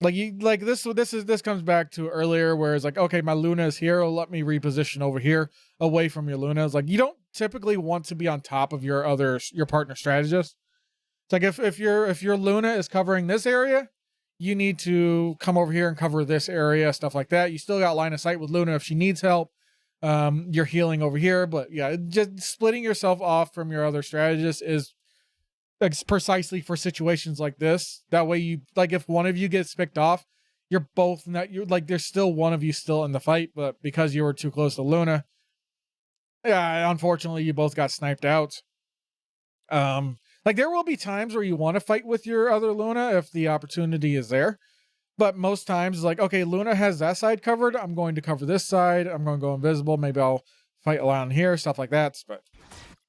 like, this comes back to earlier where it's like, okay, my Luna is here. Let me reposition over here away from your Luna. It's like, you don't typically want to be on top of your partner strategist. It's like, if your Luna is covering this area, you need to come over here and cover this area, stuff like that. You still got line of sight with Luna if she needs help. You're healing over here, but yeah, just splitting yourself off from your other strategist is precisely for situations like this. That way, you, like, if one of you gets picked off, you're both not, you're like, there's still one of you still in the fight, but because you were too close to Luna, yeah, unfortunately, you both got sniped out. Like, there will be times where you want to fight with your other Luna if the opportunity is there. But most times, it's like, okay, Luna has that side covered. I'm going to cover this side. I'm going to go invisible. Maybe I'll fight around here, stuff like that. But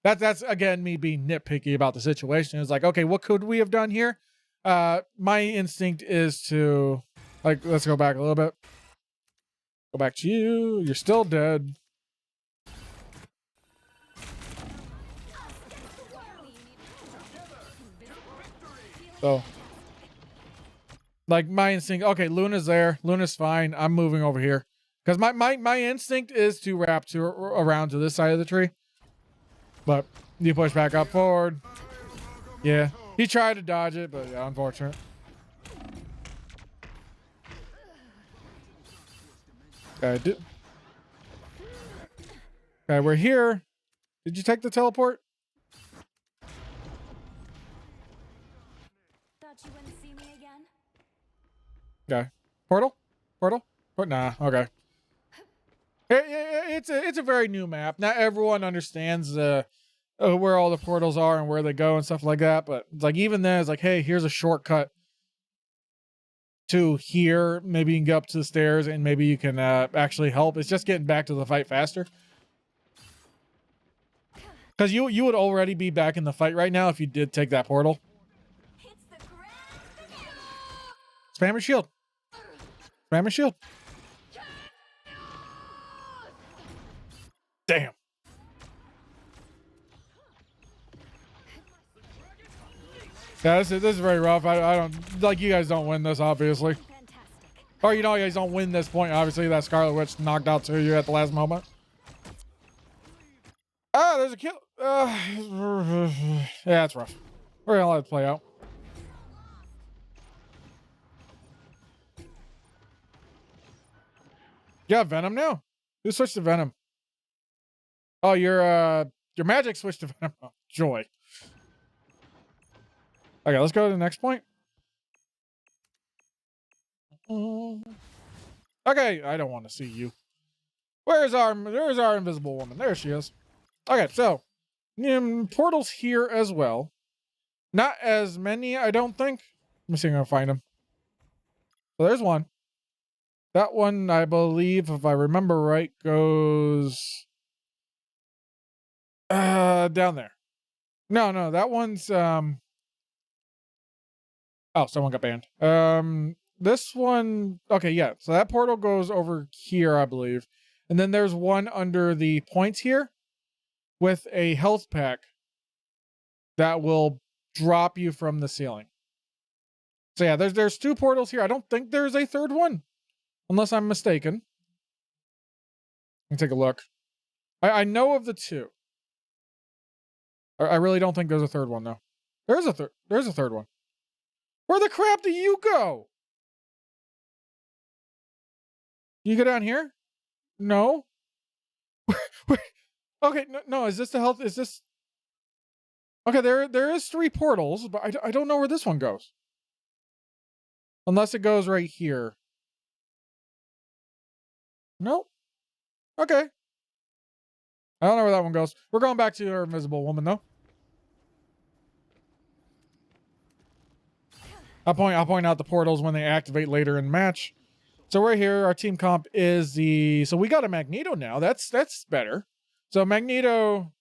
that's again, me being nitpicky about the situation. It's like, okay, what could we have done here? My instinct is to, like, let's go back a little bit. Go back to you. You're still dead. So, like, my instinct, okay, Luna's there. Luna's fine. I'm moving over here. Because my instinct is to wrap around to this side of the tree. But you push back up forward. Yeah. He tried to dodge it, but yeah, unfortunate. Okay, okay, we're here. Did you take the teleport? Thought you wouldn't see me again. Okay. Portal? Nah, okay. It's a very new map. Not everyone understands where all the portals are and where they go and stuff like that. But it's like, even then, it's like, hey, here's a shortcut to here. Maybe you can get up to the stairs and maybe you can actually help. It's just getting back to the fight faster. Because you would already be back in the fight right now if you did take that portal. Spam your shield. Spam your shield. Damn. Yeah, this is very rough. I don't like you guys don't win this, obviously. Fantastic. Or you know, you guys don't win this point. Obviously, that Scarlet Witch knocked out to you at the last moment. Ah, there's a kill. Yeah, it's rough. We're gonna let it play out. You got Venom now? Who switched to Venom? Oh, your magic switched to Venom. Oh, joy. Okay, let's go to the next point. Okay, I don't want to see you. There's our invisible woman. There she is. Okay, so portals here as well. Not as many, I don't think. Let me see if I can find them. So there's one. That one, I believe, if I remember right, goes down there. No, that one's oh, someone got banned. This one, okay, yeah. So that portal goes over here, I believe. And then there's one under the points here with a health pack that will drop you from the ceiling. So yeah, there's two portals here. I don't think there's a third one, unless I'm mistaken. Let me take a look. I know of the two. I really don't think there's a third one though. There's a third one. Where the crap do you go? You go down here? No. Okay, no. Is this the health? Is this? Okay, there is 3 portals, but I don't know where this one goes. Unless it goes right here. Nope. Okay. I don't know where that one goes. We're going back to our invisible woman though. I'll point out the portals when they activate later in the match. So right here, our team comp is so we got a Magneto now. That's better. So Magneto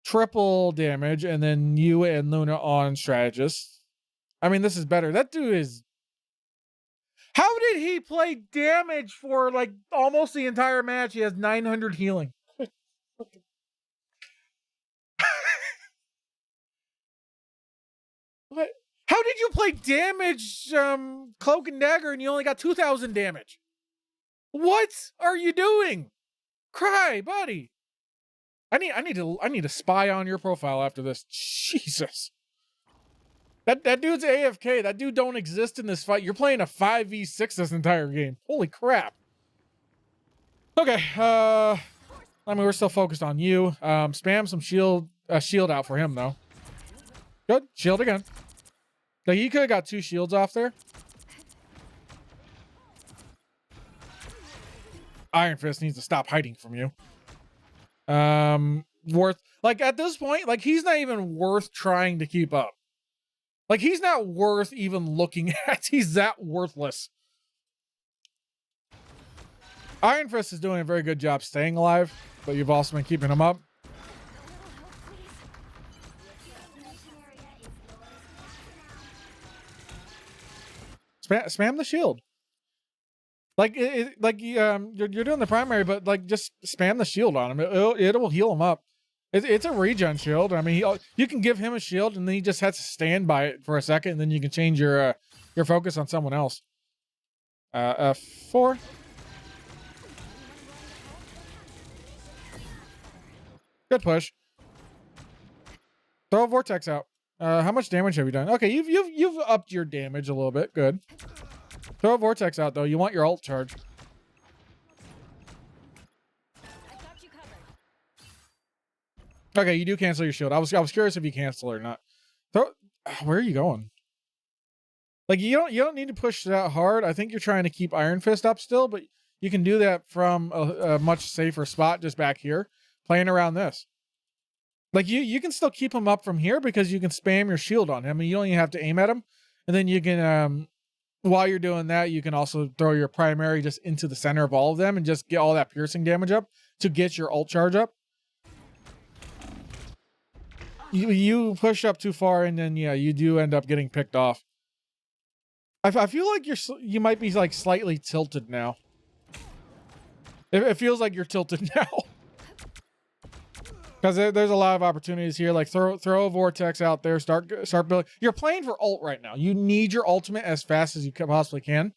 triple damage, and then you and Luna on strategist. I mean, this is better. That dude is. How did he play damage for like almost the entire match? He has 900 healing. What? How did you play damage, Cloak and Dagger, and you only got 2,000 damage? What are you doing? Cry, buddy. I need to spy on your profile after this. Jesus. That dude's AFK. That dude don't exist in this fight. You're playing a 5v6 this entire game. Holy crap. Okay, I mean, we're still focused on you. Spam some shield out for him though. Good. Shield again. Like, you could have got 2 shields off there. Iron Fist needs to stop hiding from you. Worth, like, at this point, like, he's not even worth trying to keep up. Like, he's not worth even looking at. He's that worthless. Iron Fist is doing a very good job staying alive, but you've also been keeping him up. Spam the shield. Like you're doing the primary, but like just spam the shield on him. It will heal him up. It's a regen shield. I mean, you can give him a shield, and then he just has to stand by it for a second, and then you can change your focus on someone else. F4. Good push. Throw a vortex out. How much damage have you done? Okay, you've upped your damage a little bit. Good. Throw a vortex out though. You want your ult charge. I got you covered. Okay, you do cancel your shield. I was curious if you cancel or not. Where are you going? Like, you don't need to push that hard. I think you're trying to keep Iron Fist up still, but you can do that from a much safer spot just back here, playing around this. Like, you can still keep him up from here because you can spam your shield on him, and you don't even have to aim at him. And then you can, while you're doing that, you can also throw your primary just into the center of all of them and just get all that piercing damage up to get your ult charge up. You push up too far, and then, yeah, you do end up getting picked off. I feel like you might be, like, slightly tilted now. It feels like you're tilted now. Because there's a lot of opportunities here. Like throw a vortex out there. Start building. You're playing for ult right now. You need your ultimate as fast as you possibly can.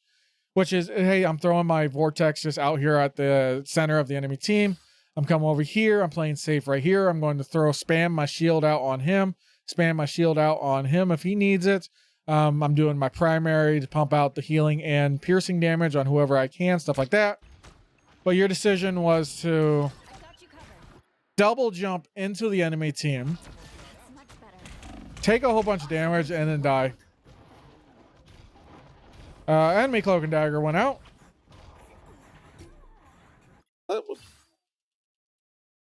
Which is, hey, I'm throwing my vortex just out here at the center of the enemy team. I'm coming over here. I'm playing safe right here. I'm going to spam my shield out on him. Spam my shield out on him if he needs it. I'm doing my primary to pump out the healing and piercing damage on whoever I can, stuff like that. But your decision was to I got you covered. double jump into the enemy team, That's much better. take a whole bunch of damage, and then die. Enemy cloak and dagger went out.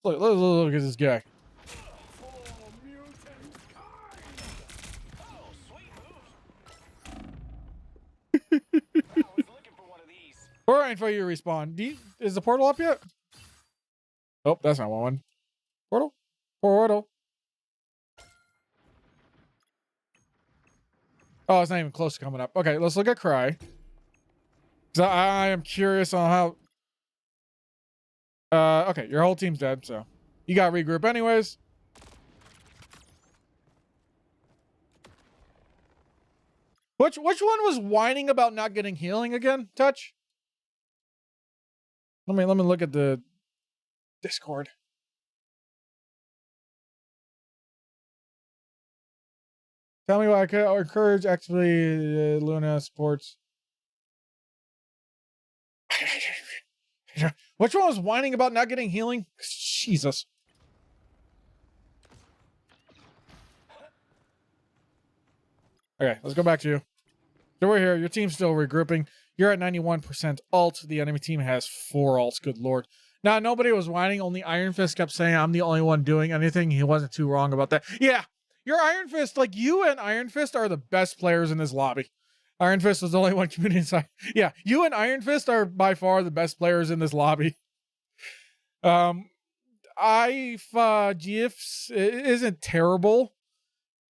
Look at this guy. We're waiting for you to respawn. Is the portal up yet? Oh, that's not one. Portal? Portal. Oh, it's not even close to coming up. Okay, let's look at Cry. So I am curious on how... okay, your whole team's dead, so... You got to regroup anyways. Which one was whining about not getting healing again? Touch? Let me look at the Discord. Tell me why I could encourage actively Luna supports. Which one was whining about not getting healing? Jesus. Okay, let's go back to you. So we're here. Your team's still regrouping. You're at 91% ult. The enemy team has 4 ults. Good lord. Now, nobody was whining. Only Iron Fist kept saying, I'm the only one doing anything. He wasn't too wrong about that. Yeah, your Iron Fist, like you and Iron Fist are the best players in this lobby. Iron Fist was the only one community side. Yeah, you and Iron Fist are by far the best players in this lobby. GIFs isn't terrible.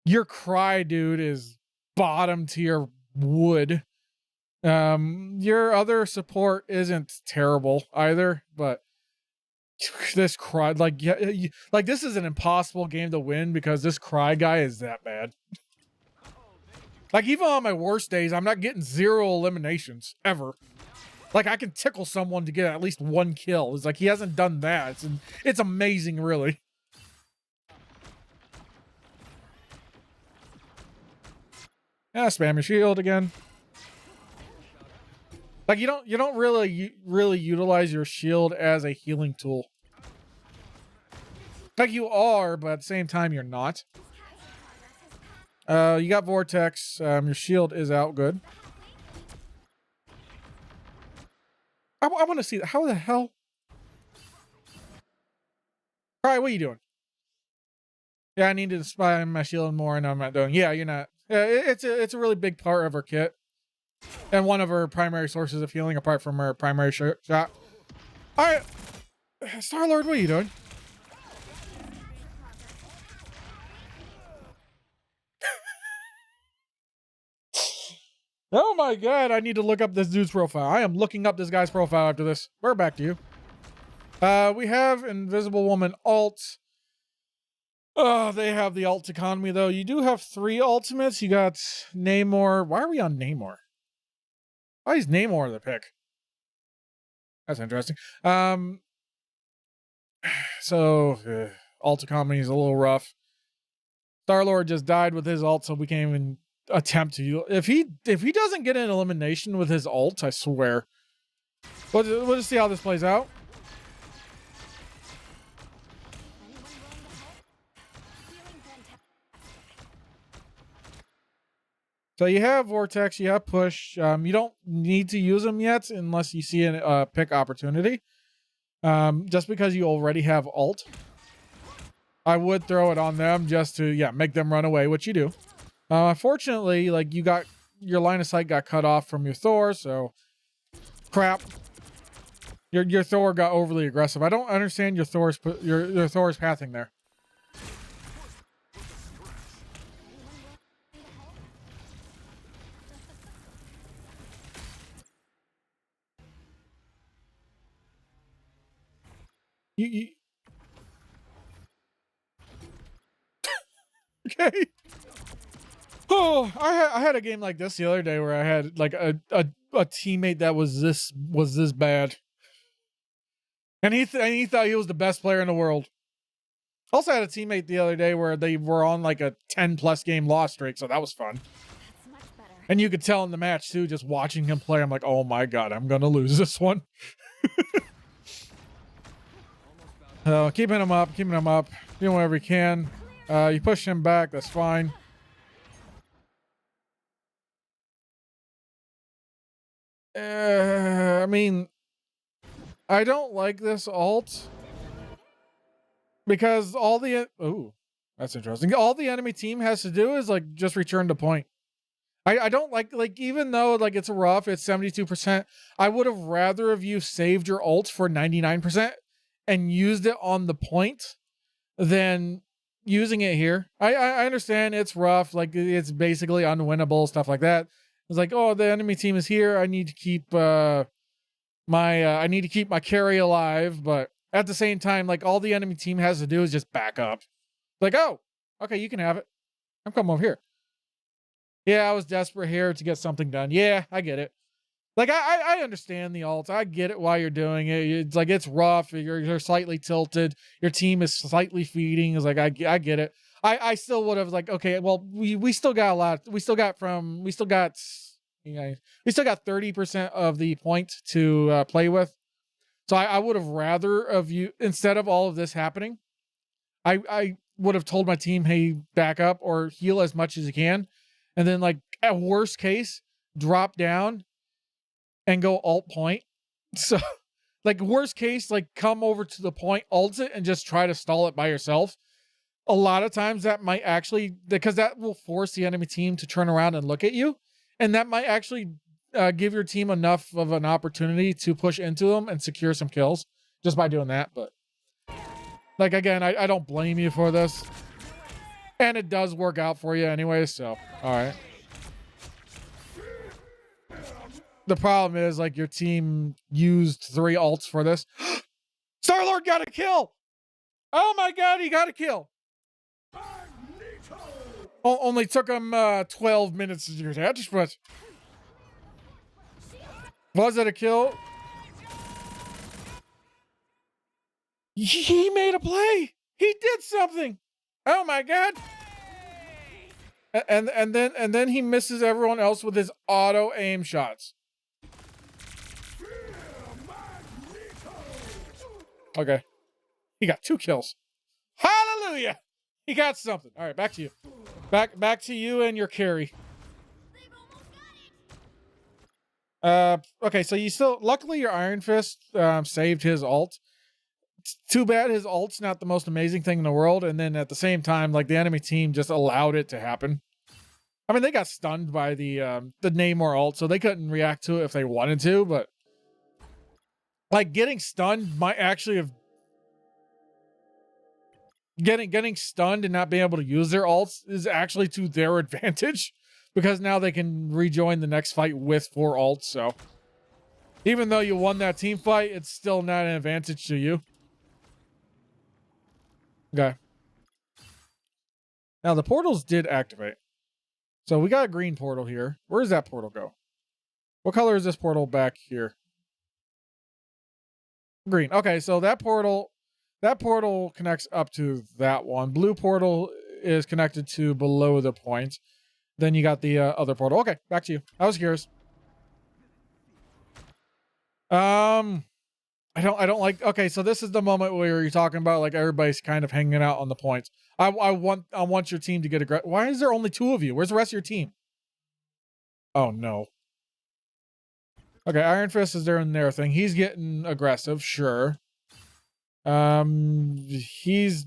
Your Cry, dude, is bottom tier wood. Your other support isn't terrible either, but this Cry, like, yeah, like this is an impossible game to win because this Cry guy is that bad. Like, even on my worst days, I'm not getting 0 eliminations ever. Like, I can tickle someone to get at least 1 kill. It's like he hasn't done that. It's amazing, really. Yeah, spam your shield again. Like, you don't really utilize your shield as a healing tool. Like, you are, but at the same time, you're not. You got Vortex. Your shield is out. Good. I want to see that. How the hell? All right, what are you doing? Yeah, I need to spy my shield more, and I'm not doing. Yeah, you're not. Yeah, it's a really big part of her kit, and one of her primary sources of healing, apart from her primary shot. All right, Star-Lord, what are you doing? Oh my god, I need to look up this dude's profile. I am looking up this guy's profile after this. We're back to you. We have Invisible Woman ult. Oh, they have the ult economy, though. You do have 3 ultimates. You got Namor. Why are we on Namor? Why is Namor the pick? That's interesting. So, ult economy is a little rough. Star-Lord just died with his ult, so we can't even attempt to. If he doesn't get an elimination with his ult, I swear. We'll just see how this plays out. So you have Vortex, you have Push. You don't need to use them yet unless you see a pick opportunity. Just because you already have ult, I would throw it on them just to make them run away, which you do. Unfortunately, like, you got your line of sight got cut off from your Thor, so crap. Your Thor got overly aggressive. I don't understand your Thor's pathing there. okay. Oh, I had a game like this the other day where I had like a teammate that was this bad, and he thought he was the best player in the world. Also had a teammate the other day where they were on like a 10+ game loss streak, so that was fun. That's much better. And you could tell in the match too, just watching him play, I'm like, oh my god, I'm gonna lose this one. Keeping him up, doing whatever you can. You push him back, that's fine. I mean, I don't like this ult because all the that's interesting. All the enemy team has to do is like just return to point. I don't like even though like it's rough, it's 72%. I would have rather have you saved your ult for 99% and used it on the point than using it here. I understand it's rough, like it's basically unwinnable, stuff like that. It's like, oh, the enemy team is here. I need to keep my carry alive, but at the same time, like all the enemy team has to do is just back up. Like, oh, okay, you can have it. I'm coming over here. Yeah, I was desperate here to get something done. Yeah, I get it. Like I understand the ult. I get it why you're doing it. It's like it's rough. You're slightly tilted. Your team is slightly feeding. It's like I get it. I still would have like, okay, well we still got a lot. We still got 30% of the point to play with. So I would have rather of you, instead of all of this happening, I would have told my team, hey, back up or heal as much as you can. And then like at worst case, drop down and go alt point. So like worst case, like come over to the point, ult it and just try to stall it by yourself. A lot of times that might actually, because that will force the enemy team to turn around and look at you. And that might actually give your team enough of an opportunity to push into them and secure some kills just by doing that. But like, again, I don't blame you for this. And it does work out for you anyway, so, all right. The problem is, like, your team used 3 ults for this. Star-Lord got a kill! Oh my god, he got a kill! Only took him 12 minutes to do that, but... Was it a kill? He made a play! He did something! Oh my god! And then he misses everyone else with his auto aim shots. Okay. He got 2 kills. Hallelujah! He got something. All right, back to you. Back to you and your carry. Okay, so you still, luckily your Iron Fist saved his ult. It's too bad his ult's not the most amazing thing in the world, and then at the same time, like the enemy team just allowed it to happen. I mean, they got stunned by the Namor ult, so they couldn't react to it if they wanted to, but like getting stunned might actually have getting stunned and not being able to use their ults is actually to their advantage because now they can rejoin the next fight with 4 ults. So even though you won that team fight, it's still not an advantage to you. Okay. Now the portals did activate. So we got a green portal here. Where does that portal go? What color is this portal back here? Green. Okay, so that portal connects up to that one. Blue portal is connected to below the point. Then you got the other portal. Okay, back to you. I was curious. I don't like. Okay, so this is the moment where you're talking about like everybody's kind of hanging out on the points. I want your team to get aggressive. Why is there only 2 of you? Where's the rest of your team? Oh no. Okay, Iron Fist is doing their thing. He's getting aggressive, sure. He's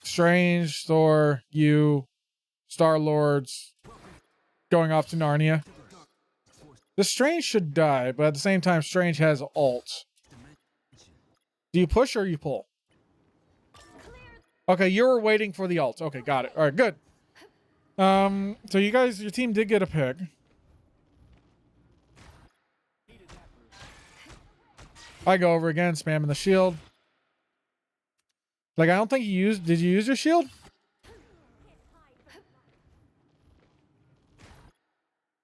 Strange, Thor, you, Star-Lord's going off to Narnia. The Strange should die, but at the same time, Strange has ult. Do you push or you pull? Okay, you were waiting for the ult. Okay, got it. All right, good. So you guys, your team did get a pick. I go over again, spamming the shield. Like, I don't think you used... Did you use your shield?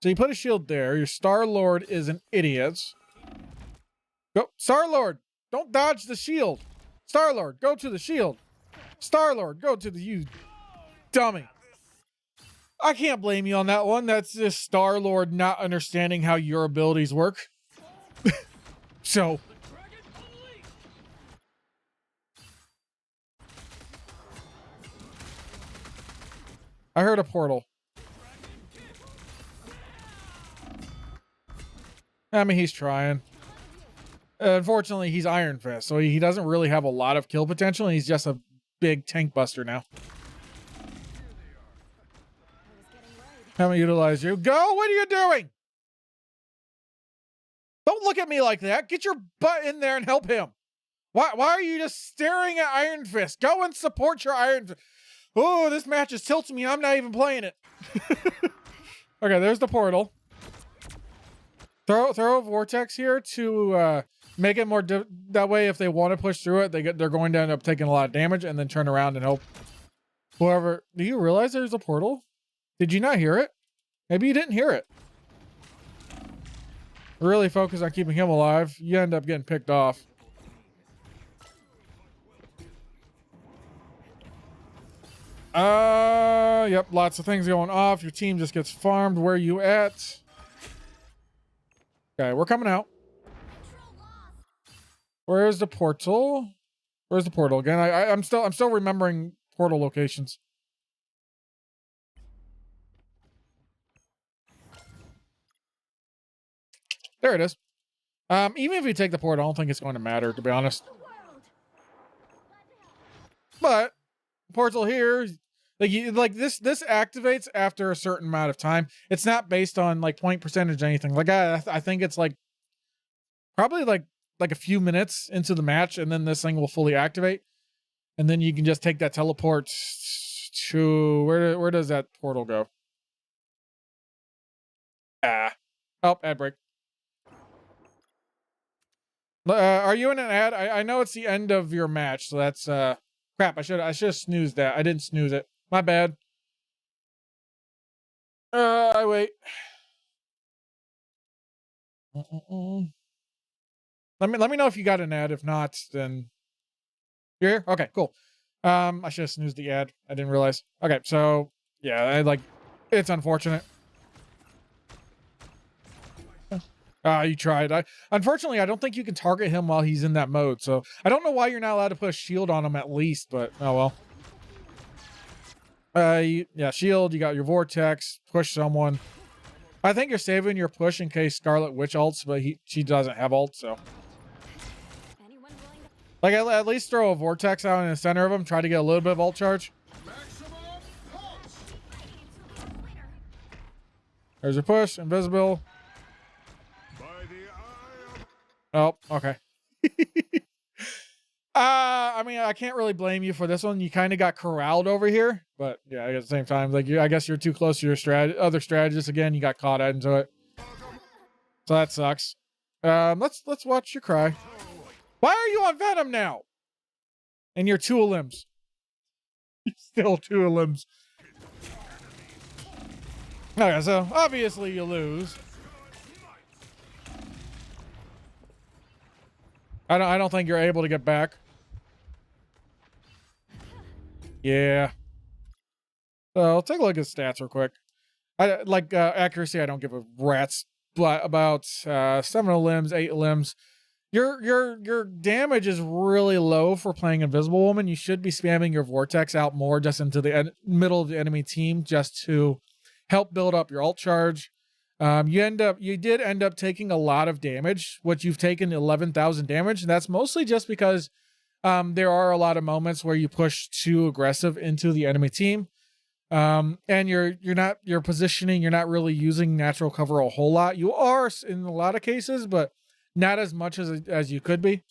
So you put a shield there. Your Star-Lord is an idiot. Go, Star-Lord, don't dodge the shield. Star-Lord, go to the shield. Star-Lord, go to the you dummy. I can't blame you on that one. That's just Star-Lord not understanding how your abilities work. So I heard a portal. I mean, he's trying. Unfortunately, he's Iron Fist, so he doesn't really have a lot of kill potential, and he's just a big tank buster now. Haven't utilized you. Go! What are you doing? Don't look at me like that. Get your butt in there and help him. Why are you just staring at Iron Fist? Go and support your Iron Fist. Oh, this match is tilting me. I'm not even playing it. Okay, there's the portal. Throw a vortex here to make it more that way. If they want to push through it, they're going to end up taking a lot of damage, and then turn around and help whoever. Do you realize there's a portal? Did you not hear it? Maybe you didn't hear it. Really focus on keeping him alive. You end up getting picked off. Yep, lots of things going off. Your team just gets farmed. Where you at? Okay, we're coming out. Where's the portal? Where's the portal again? I'm still remembering portal locations. There it is. Even if you take the portal, I don't think it's going to matter, to be honest. But portal here, like this activates after a certain amount of time. It's not based on like point percentage or anything. Like I think it's like probably like a few minutes into the match, and then this thing will fully activate, and then you can just take that teleport to where does that portal go? Oh, ad break. Are you in an ad? I know it's the end of your match, so that's crap. I should have snoozed that. I didn't snooze it. My bad. I wait. Let me know if you got an ad. If not, then you're here. Okay, cool. I should have snoozed the ad. I didn't realize. Okay, so yeah, it's unfortunate. You tried. Unfortunately, I don't think you can target him while he's in that mode. So I don't know why you're not allowed to put a shield on him at least, but oh well. Yeah, shield. You got your vortex. Push someone. I think you're saving your push in case Scarlet Witch ults, but she doesn't have ult, so. Like at least throw a vortex out in the center of him. Try to get a little bit of ult charge. There's your push. Invisible. Oh, okay. I mean, I can't really blame you for this one. You kind of got corralled over here, but yeah, at the same time, like I guess you're too close to your other strategists again. You got caught into it, so that sucks. Let's watch you cry. Why are you on Venom now? And you're two limbs. Still two limbs. Okay, so obviously you lose. I don't think you're able to get back. Yeah. So I'll take a look at stats real quick. I like accuracy. I don't give a rat's but about 7 limbs, 8 limbs. Your damage is really low for playing Invisible Woman. You should be spamming your vortex out more just into the middle of the enemy team just to help build up your ult charge. You did end up taking a lot of damage, which you've taken 11,000 damage. And that's mostly just because there are a lot of moments where you push too aggressive into the enemy team. And your positioning, you're not really using natural cover a whole lot. You are in a lot of cases, but not as much as you could be.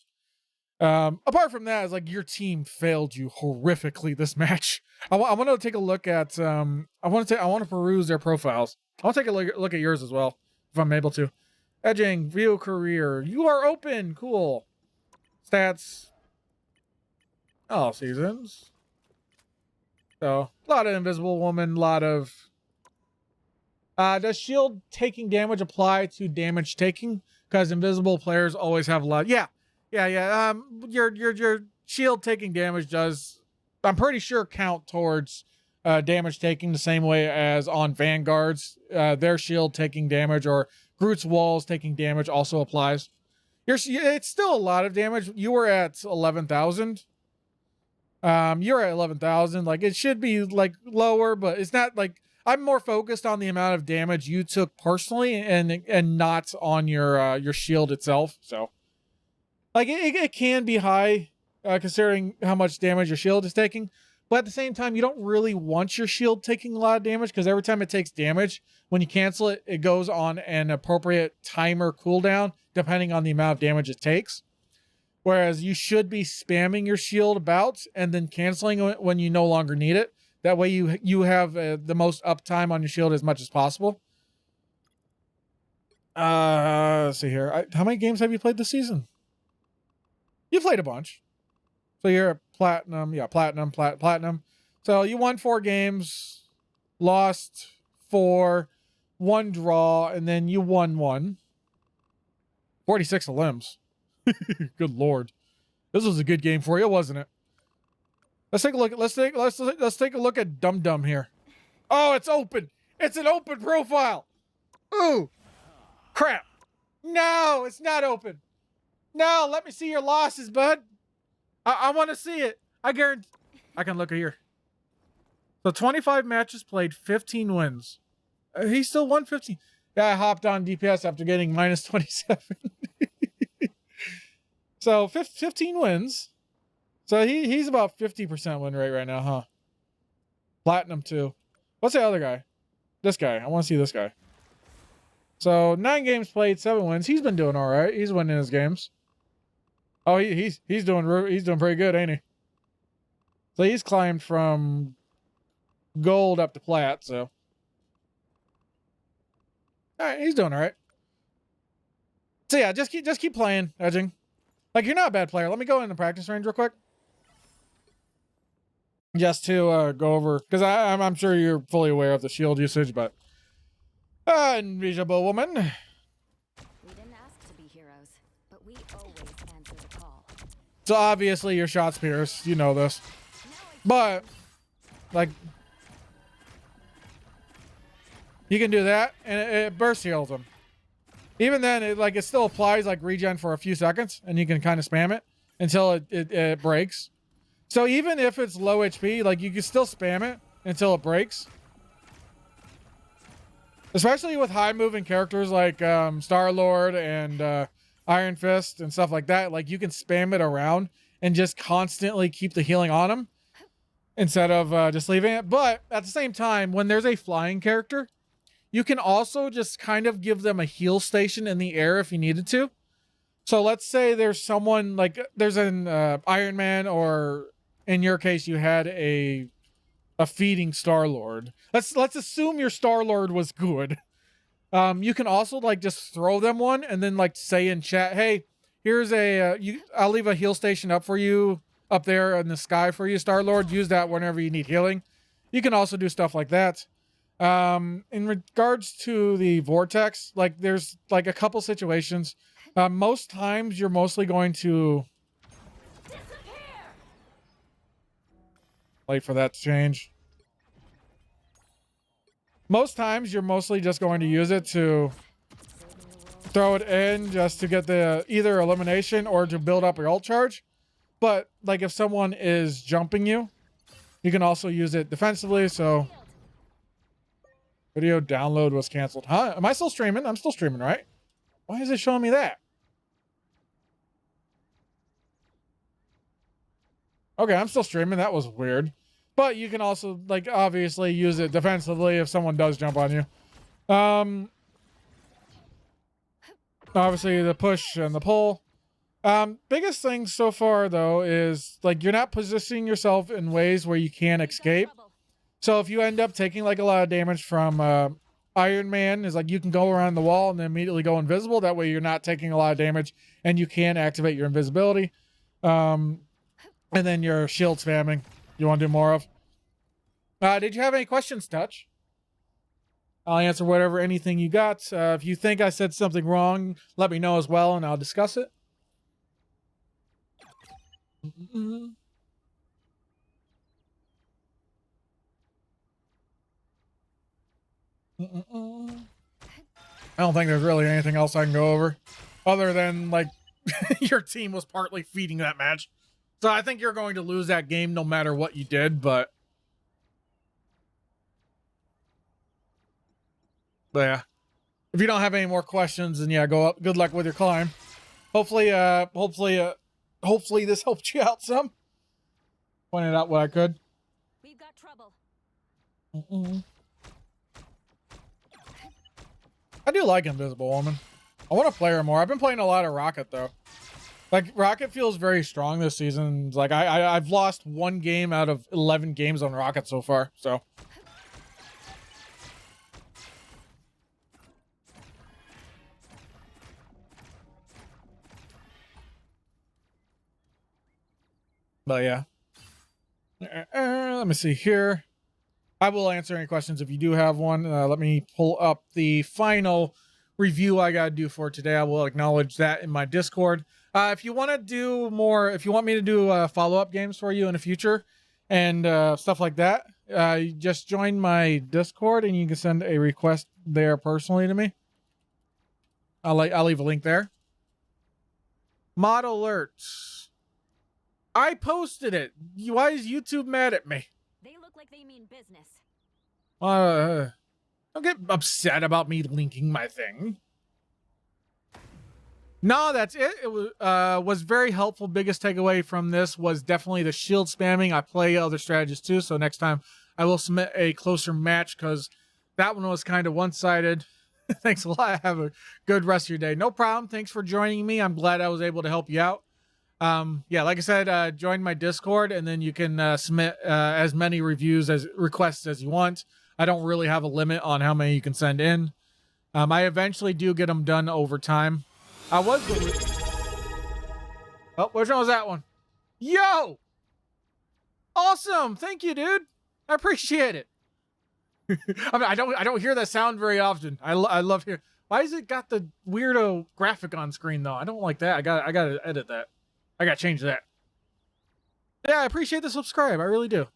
Apart from that, it's like your team failed you horrifically this match. I want to take a look at I want to peruse their profiles. I'll take a look at yours as well if I'm able to. Edging, view career. You are open. Cool. Stats. All seasons. So a lot of Invisible Woman, a lot of Does shield taking damage apply to damage taking? Because invisible players always have a lot. Yeah. Your shield taking damage does, I'm pretty sure, count towards damage taking the same way as on Vanguards. Their shield taking damage or Groot's walls taking damage also applies. It's still a lot of damage. You were at 11,000. You're at 11,000. Like, it should be like lower, but it's not. Like, I'm more focused on the amount of damage you took personally and not on your shield itself. So, like, it can be high considering how much damage your shield is taking, but at the same time, you don't really want your shield taking a lot of damage, because every time it takes damage, when you cancel it, it goes on an appropriate timer cooldown depending on the amount of damage it takes. Whereas you should be spamming your shield about and then canceling it when you no longer need it. That way you have the most uptime on your shield as much as possible. Let's see here. How many games have you played this season? You played a bunch. So you're a platinum. Yeah, platinum. So you won 4 games, lost 4, 1 draw, and then you won 1. 46 limbs. Good Lord. This was a good game for you, wasn't it? Let's take a look. Let's take a look at Dum Dum here. Oh, it's open. It's an open profile. Ooh, crap. No, it's not open. No, let me see your losses, bud. I want to see it. I guarantee. I can look at here. So 25 matches played, 15 wins. He still won 15. Yeah, I hopped on DPS after getting minus 27. So 15 wins. So he's about 50% win rate right now, huh? Platinum 2. What's the other guy? This guy. I want to see this guy. So 9 games played, 7 wins. He's been doing all right. He's winning his games. Oh, he's doing pretty good, ain't he? So he's climbed from gold up to plat. So all right, he's doing all right. So yeah, just keep playing, Edging. Like, you're not a bad player. Let me go in the practice range real quick. Just to go over, because I'm sure you're fully aware of the shield usage, but Invisible Woman. We didn't ask to be heroes, but we always answer the call. So obviously your shots pierce, you know this. But like, you can do that and it burst heals them. Even then, it still applies like regen for a few seconds, and you can kind of spam it until it breaks. So even if it's low HP, like, you can still spam it until it breaks. Especially with high moving characters like Star-Lord and Iron Fist and stuff like that. Like, you can spam it around and just constantly keep the healing on them instead of just leaving it. But at the same time, when there's a flying character, you can also just kind of give them a heal station in the air if you needed to. So let's say there's someone, like, there's an Iron Man, or in your case, you had a feeding Star-Lord. Let's assume your Star-Lord was good. You can also, like, just throw them one and then, like, say in chat, hey, here's I'll leave a heal station up for you up there in the sky for you, Star-Lord. Use that whenever you need healing. You can also do stuff like that. In regards to the vortex, like, there's like a couple situations. Most times you're mostly going to wait for that to change. Most times you're mostly just going to use it to throw it in just to get the either elimination or to build up your ult charge. But like, if someone is jumping you, you can also use it defensively. So video download was canceled. Huh? Am I still streaming? I'm still streaming, right? Why is it showing me that? Okay, I'm still streaming. That was weird. But you can also, like, obviously use it defensively if someone does jump on you. Obviously the push and the pull. Biggest thing so far, though, is, like, you're not positioning yourself in ways where you can't escape. So if you end up taking, like, a lot of damage from Iron Man, is like, you can go around the wall and then immediately go invisible. That way you're not taking a lot of damage and you can activate your invisibility. And then your shield spamming you want to do more of. Did you have any questions, Touch? I'll answer whatever, anything you got. If you think I said something wrong, let me know as well, and I'll discuss it. I don't think there's really anything else I can go over other than like your team was partly feeding that match. So I think you're going to lose that game no matter what you did, but yeah. If you don't have any more questions, then yeah, go up. Good luck with your climb. Hopefully this helped you out some. Pointed out what I could. We've got trouble. I do like Invisible Woman. I want to play her more. I've been playing a lot of Rocket though. Like Rocket feels very strong this season. Like I've lost 1 game out of 11 games on Rocket so far. So but yeah. Let me see here. I will answer any questions if you do have one. Let me pull up the final review I got to do for today. I will acknowledge that in my Discord. If you want to do more, if you want me to do follow-up games for you in the future and stuff like that, you just join my Discord and you can send a request there personally to me. I'll leave a link there. Mod alerts. I posted it. Why is YouTube mad at me? They look like they mean business. Don't get upset about me linking my thing. No, that's it. It was very helpful. Biggest takeaway from this was definitely the shield spamming. I play other strategies too, so next time I will submit a closer match because that one was kind of one-sided. Thanks a lot. Have a good rest of your day. No problem. Thanks for joining me. I'm glad I was able to help you out. Yeah, like I said, join my Discord and then you can submit as many reviews as requests as you want. I don't really have a limit on how many you can send in. I eventually do get them done over time. I was oh, which one was that one? Yo, awesome! Thank you, dude. I appreciate it. I mean, I don't hear that sound very often. I love hearing. Why has it got the weirdo graphic on screen though? I don't like that. I gotta edit that. I gotta change that. Yeah, I appreciate the subscribe. I really do.